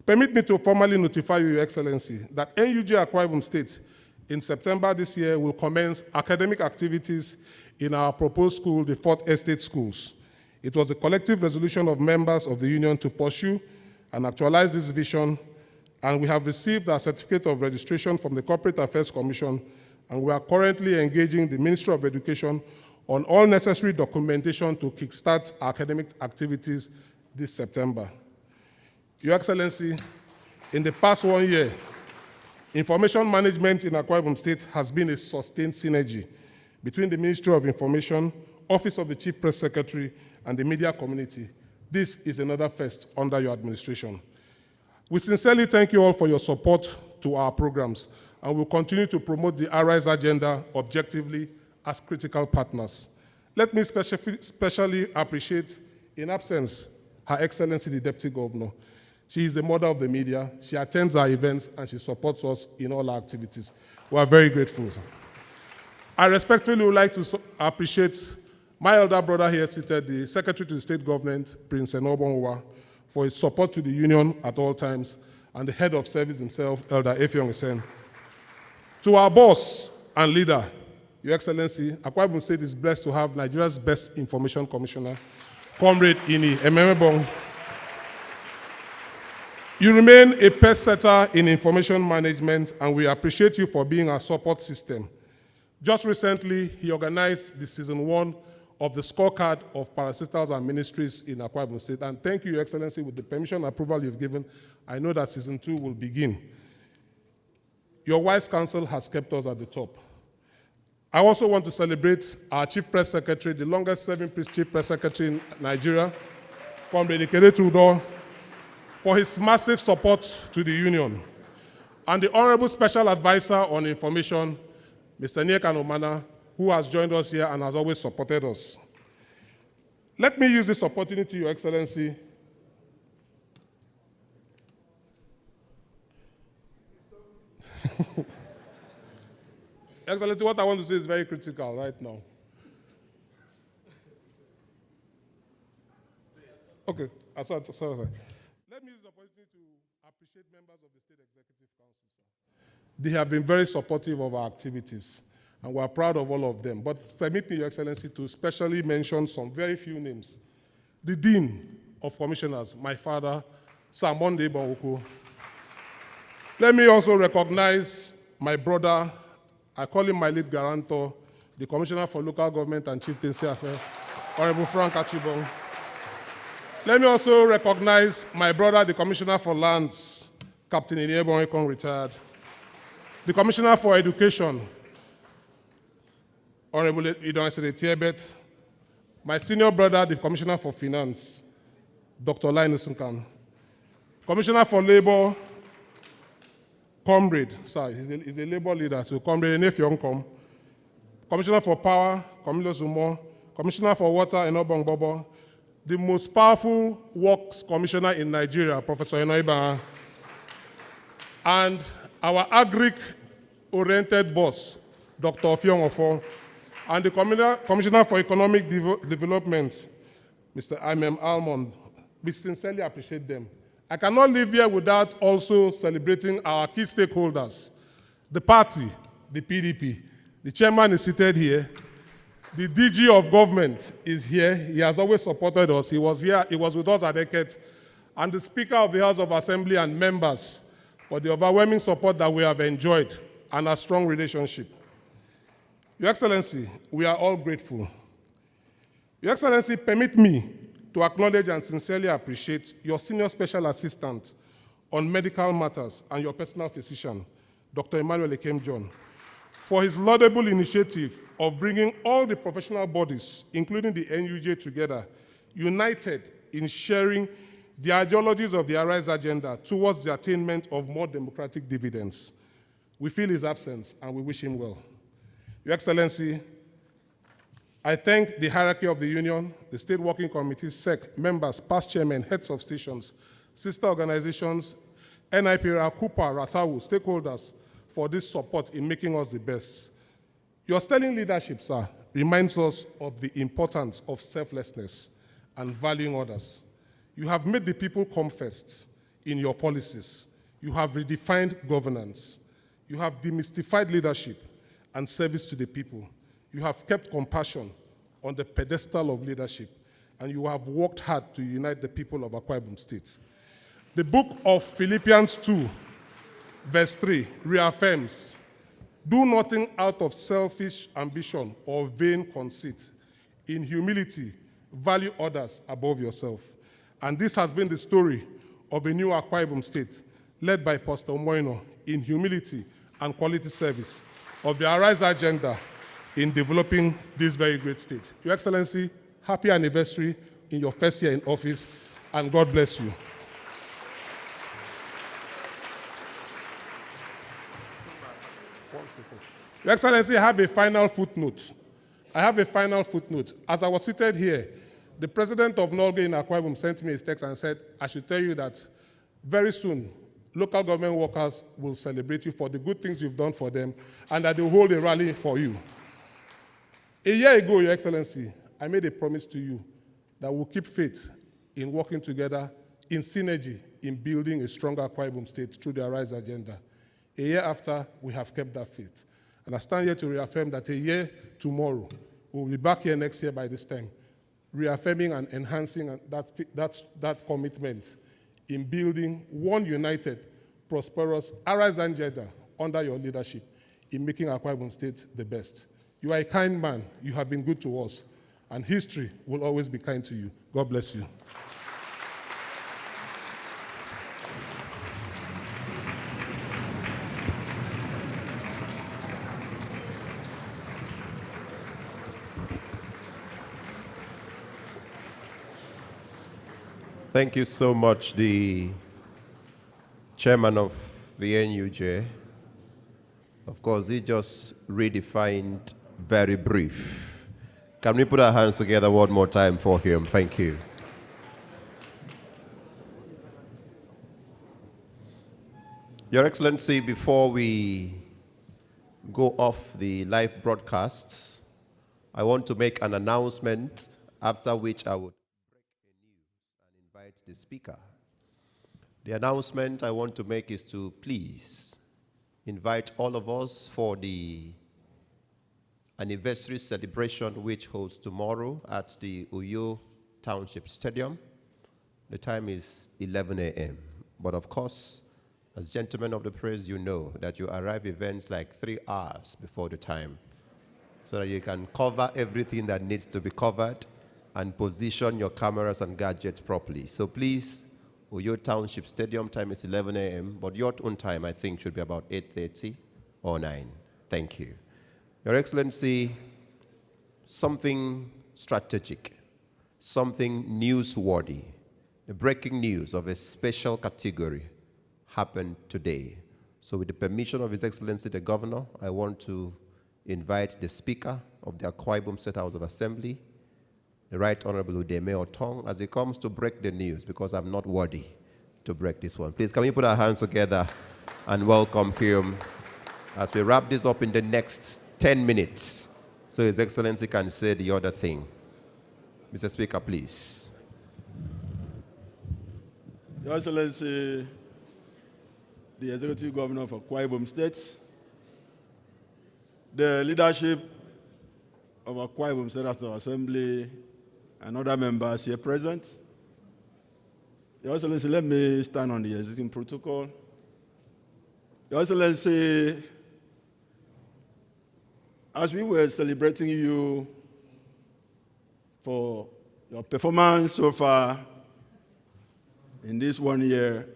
Permit me to formally notify you, Your Excellency, that NUJ Akwa Ibom State in September this year will commence academic activities in our proposed school, the 4th Estate Schools. It was a collective resolution of members of the union to pursue and actualize this vision, and we have received our certificate of registration from the Corporate Affairs Commission, and we are currently engaging the Ministry of Education on all necessary documentation to kickstart academic activities this September. Your Excellency, in the past 1 year, information management in Akwa Ibom State has been a sustained synergy between the Ministry of Information, Office of the Chief Press Secretary, and the media community. This is another first under your administration. We sincerely thank you all for your support to our programs, and we'll continue to promote the Arise agenda objectively as critical partners. Let me specially appreciate, in absence, Her Excellency the Deputy Governor. She is the mother of the media. She attends our events, and she supports us in all our activities. We are very grateful, sir. I respectfully would like to appreciate my elder brother here seated, the Secretary to the State Government, Prince Enobonwa, for his support to the union at all times, and the head of service himself, Elder Effiong Isen. To our boss and leader, Your Excellency, Akwa Ibom State is blessed to have Nigeria's best information commissioner, Comrade Ini Ememebong. You remain a pace setter in information management, and we appreciate you for being our support system. Just recently, he organized the season 1 of the scorecard of parastatals and ministries in Akwa Ibom State. And thank you, Your Excellency, with the permission and approval you've given. I know that season 2 will begin. Your wise counsel has kept us at the top. I also want to celebrate our Chief Press Secretary, the longest serving Chief Press Secretary in Nigeria, Comrade Ikeretu Udo, for his massive support to the Union, and the Honorable Special Advisor on Information, Mr. Nneka Nomana, who has joined us here and has always supported us. Let me use this opportunity, Your Excellency, Excellency, what I want to say is very critical right now. Okay, sorry. Let me use the opportunity to appreciate members of the State Executive Council, sir. They have been very supportive of our activities, and we are proud of all of them. But permit me, Your Excellency, to specially mention some very few names. The Dean of Commissioners, my father, Sir Monday Bawoko. Let me also recognize my brother, I call him my lead guarantor, the Commissioner for Local Government and Chieftaincy Affairs, Honorable Frank Achibong. Let me also recognize my brother, the Commissioner for Lands, Captain Iniebon Ekong, retired. The Commissioner for Education, Honorable Idon Tiebet. My senior brother, the Commissioner for Finance, Dr. Linus Nkan. Commissioner for Labor, Comrade, sorry, he's a labor leader, so Comrade Enefionkom. Commissioner for Power, Camilo Zumo. Commissioner for Water, Enobong Bobo. The most powerful works commissioner in Nigeria, Professor Enoiba. And our agric-oriented boss, Dr. Ofiong Ofo. And the Commissioner for Economic Development, Mr. Imem Almond. We sincerely appreciate them. I cannot live here without also celebrating our key stakeholders. The party, the PDP. The chairman is seated here. The DG of government is here. He has always supported us. He was here. He was with us at ECET. And the Speaker of the House of Assembly and members for the overwhelming support that we have enjoyed and our strong relationship. Your Excellency, we are all grateful. Your Excellency, permit me to acknowledge and sincerely appreciate your Senior Special Assistant on Medical Matters and your personal physician, Dr. Emmanuel Ekem John, for his laudable initiative of bringing all the professional bodies, including the NUJ, together, united in sharing the ideologies of the Arise agenda towards the attainment of more democratic dividends. We feel his absence and we wish him well. Your Excellency, I thank the hierarchy of the Union, the State Working Committee, SEC, members, past chairmen, heads of stations, sister organizations, NIPRA, KUPA, Ratawu, stakeholders for this support in making us the best. Your sterling leadership, sir, reminds us of the importance of selflessness and valuing others. You have made the people come first in your policies. You have redefined governance. You have demystified leadership and service to the people. You have kept compassion on the pedestal of leadership, and you have worked hard to unite the people of Akwa Ibom State. The book of Philippians 2, verse 3, reaffirms, do nothing out of selfish ambition or vain conceit. In humility, value others above yourself. And this has been the story of a new Akwa Ibom State, led by Pastor Umo Eno, in humility and quality service of the Arise agenda in developing this very great state. Your Excellency, happy anniversary in your first year in office, and God bless you. Your Excellency, I have a final footnote. As I was seated here, the president of Norge in Akwa Ibom sent me a text and said, I should tell you that very soon, local government workers will celebrate you for the good things you've done for them, and that they'll hold a rally for you. A year ago, Your Excellency, I made a promise to you that we'll keep faith in working together in synergy in building a stronger Akwa Ibom State through the Arise agenda. A year after, we have kept that faith. And I stand here to reaffirm that a year tomorrow, we'll be back here next year by this time, reaffirming and enhancing that commitment in building one united, prosperous Arise agenda under your leadership in making Akwa Ibom State the best. You are a kind man. You have been good to us. And history will always be kind to you. God bless you. Thank you so much, the chairman of the NUJ. Of course, he just redefined very brief. Can we put our hands together one more time for him? Thank you. Your Excellency, before we go off the live broadcasts, I want to make an announcement, after which I would break a news and invite the speaker. The announcement I want to make is to please invite all of us for the anniversary celebration which holds tomorrow at the Uyo Township Stadium. The time is 11 a.m. But of course, as gentlemen of the press, you know that you arrive events like 3 hours before the time so that you can cover everything that needs to be covered and position your cameras and gadgets properly. So please, Uyo Township Stadium, time is 11 a.m., but your own time, I think, should be about 8:30 or 9. Thank you. Your Excellency, something strategic, something newsworthy, the breaking news of a special category happened today. So with the permission of His Excellency the Governor, I want to invite the Speaker of the Akwa Ibom State House of Assembly, the Right Honorable Umo Eno, as he comes to break the news, because I'm not worthy to break this one. Please, can we put our hands together and welcome him as we wrap this up in the next 10 minutes, so His Excellency can say the other thing. Mr. Speaker, please. Your Excellency, the Executive Governor of Akwa Ibom State, the leadership of Akwa Ibom State House of Assembly, and other members here present. Your Excellency, let me stand on the existing protocol. Your Excellency, as we were celebrating you for your performance so far in this 1 year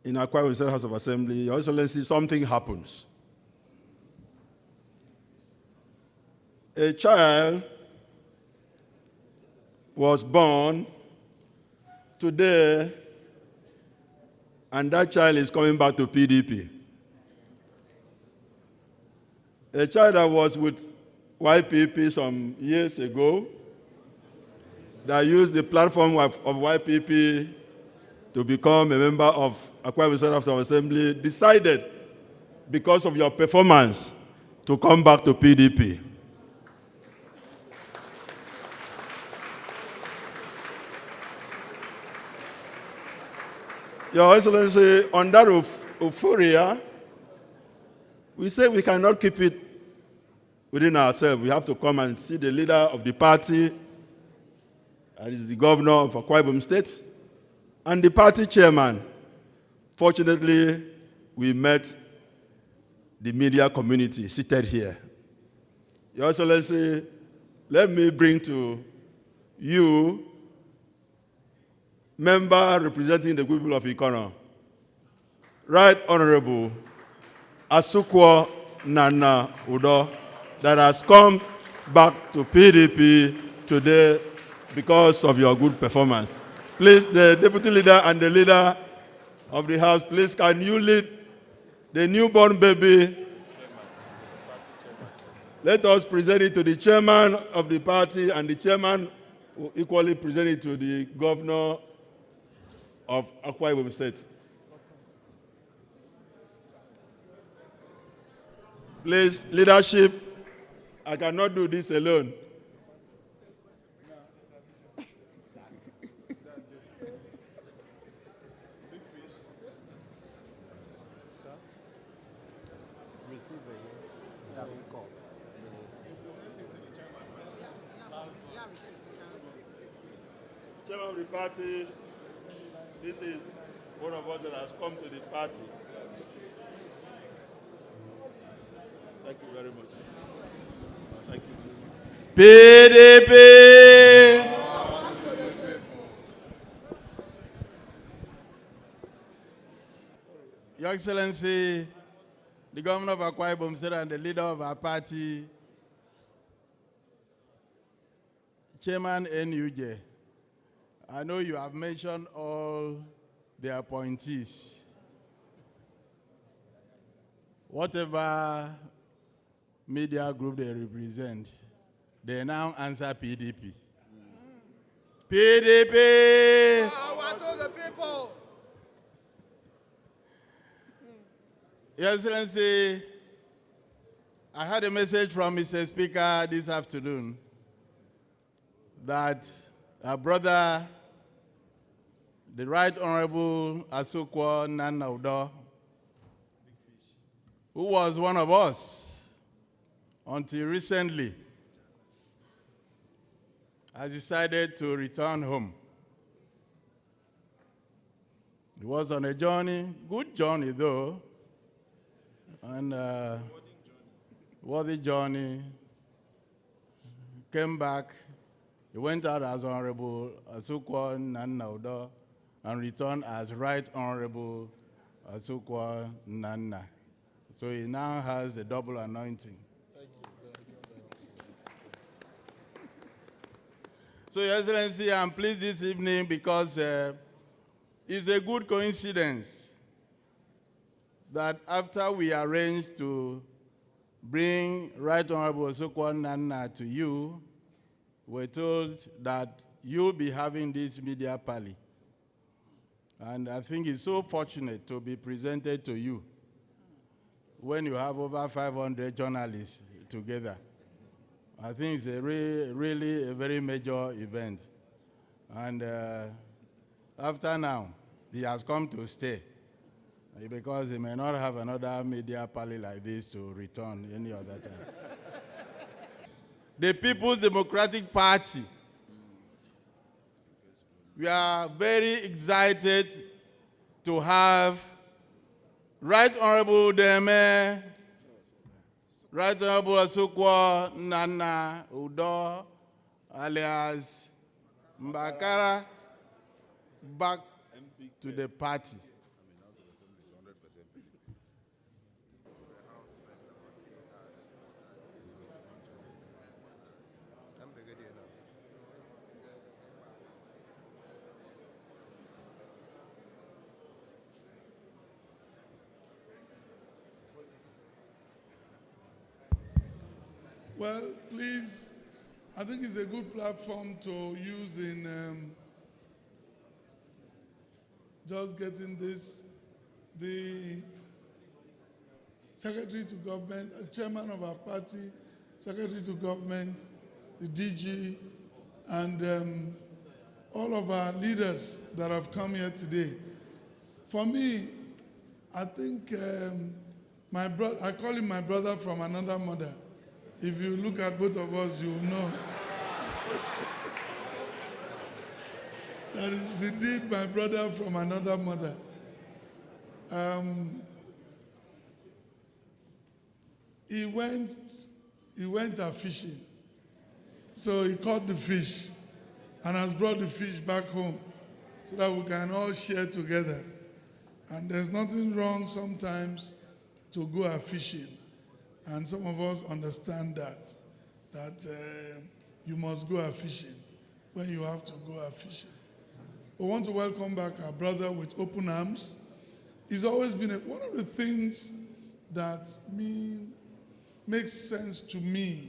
in Akwa Ibom State House of Assembly, Your Excellency, something happens. A child was born today, and that child is coming back to PDP. A child that was with YPP some years ago, that used the platform of YPP to become a member of Akwa Ibom State House of Assembly, decided, because of your performance, to come back to PDP. Your Excellency, on that euphoria, we say we cannot keep it within ourselves. We have to come and see the leader of the party, that is the governor of Akwa Ibom State, and the party chairman. Fortunately, we met the media community seated here. Your Excellency, let me bring to you member representing the people of Ikono, Right Honorable Asukwo Nana Udo, that has come back to PDP today because of your good performance. Please, the deputy leader and the leader of the House, please, can you lead the newborn baby? Let us present it to the chairman of the party, and the chairman will equally present it to the governor of Akwa Ibom State. Please, leadership, I cannot do this alone. Chairman of the party, this is one of us that has come to the party. Thank you very much. Thank you very much. PDP! Your Excellency, the governor of Akwa Ibom State and the leader of our party, Chairman NUJ, I know you have mentioned all the appointees. Whatever media group they represent, they now answer PDP. PDP! Power to the people! Your Excellency, I had a message from Mr. Speaker this afternoon that our brother, the Right Honorable Asukwa Nana, who was one of us until recently, has decided to return home. He was on a journey, good journey though, and worthy journey, came back. He went out as Honorable Asukwa Nana and returned as Right Honorable Asukwa Nana. So he now has a double anointing. So, Your Excellency, I'm pleased this evening because it's a good coincidence that after we arranged to bring Right Honorable Asukwa Nana to you, we're told that you'll be having this media parley. And I think it's so fortunate to be presented to you when you have over 500 journalists together. I think it's a really a very major event. And after now, he has come to stay because he may not have another media parley like this to return any other time. The People's Democratic Party, we are very excited to have Right Honorable Deme, Right Honorable Asukwa Nana Udo, alias Mbakara, back to the party. Well, please, I think it's a good platform to use in just getting this. The Secretary to Government, Chairman of our party, Secretary to Government, the DG, and all of our leaders that have come here today. For me, I think my brother, I call him my brother from another mother. If you look at both of us, you will know. That is indeed my brother from another mother. He went out fishing. So he caught the fish and has brought the fish back home so that we can all share together. And there's nothing wrong sometimes to go out fishing. And some of us understand that you must go out fishing when you have to go out fishing. We want to welcome back our brother with open arms. He's always been one of the things that makes sense to me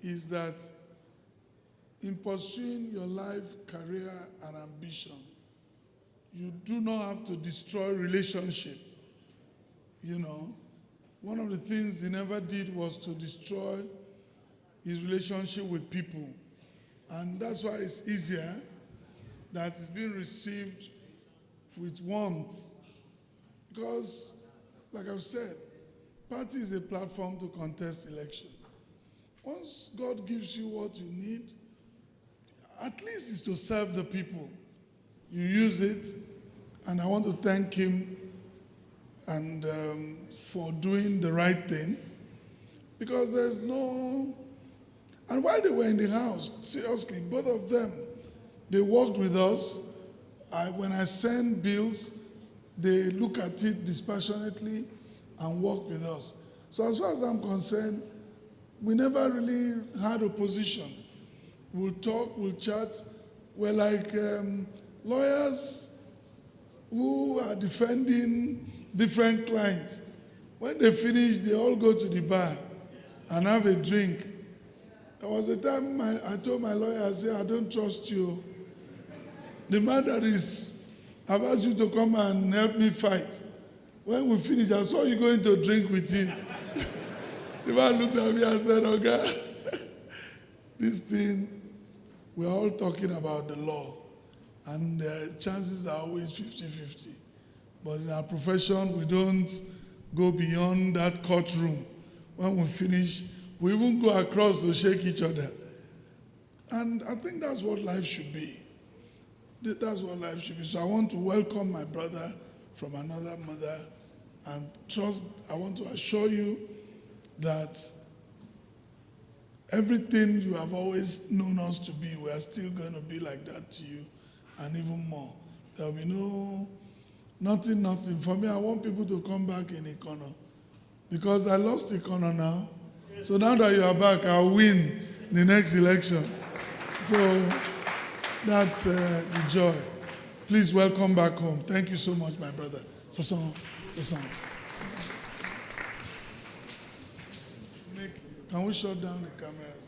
is that in pursuing your life, career, and ambition, you do not have to destroy relationship. You know, one of the things he never did was to destroy his relationship with people. And that's why it's easier that it's being received with warmth. Because, like I've said, party is a platform to contest election. Once God gives you what you need, at least it's to serve the people. You use it, and I want to thank him and for doing the right thing, because there's no, and while they were in the house, seriously, both of them, they worked with us. When I send bills, they look at it dispassionately and work with us. So as far as I'm concerned, we never really had opposition. We'll talk, we'll chat, were like lawyers who are defending different clients. When they finish, they all go to the bar and have a drink. There was a time I told my lawyer, I said, I don't trust you. The matter is, I've asked you to come and help me fight. When we finish, I saw you going to drink with him. The man looked at me and said, okay, this thing, we're all talking about the law. And chances are always 50-50. But in our profession, we don't go beyond that courtroom. When we finish, we even go across to shake each other. And I think that's what life should be. That's what life should be. So I want to welcome my brother from another mother and I want to assure you that everything you have always known us to be, we are still going to be like that to you and even more. There will be nothing. For me, I want people to come back in Ikono because I lost Ikono now. So now that you are back, I'll win the next election. So that's the joy. Please welcome back home. Thank you so much, my brother. Can we shut down the cameras?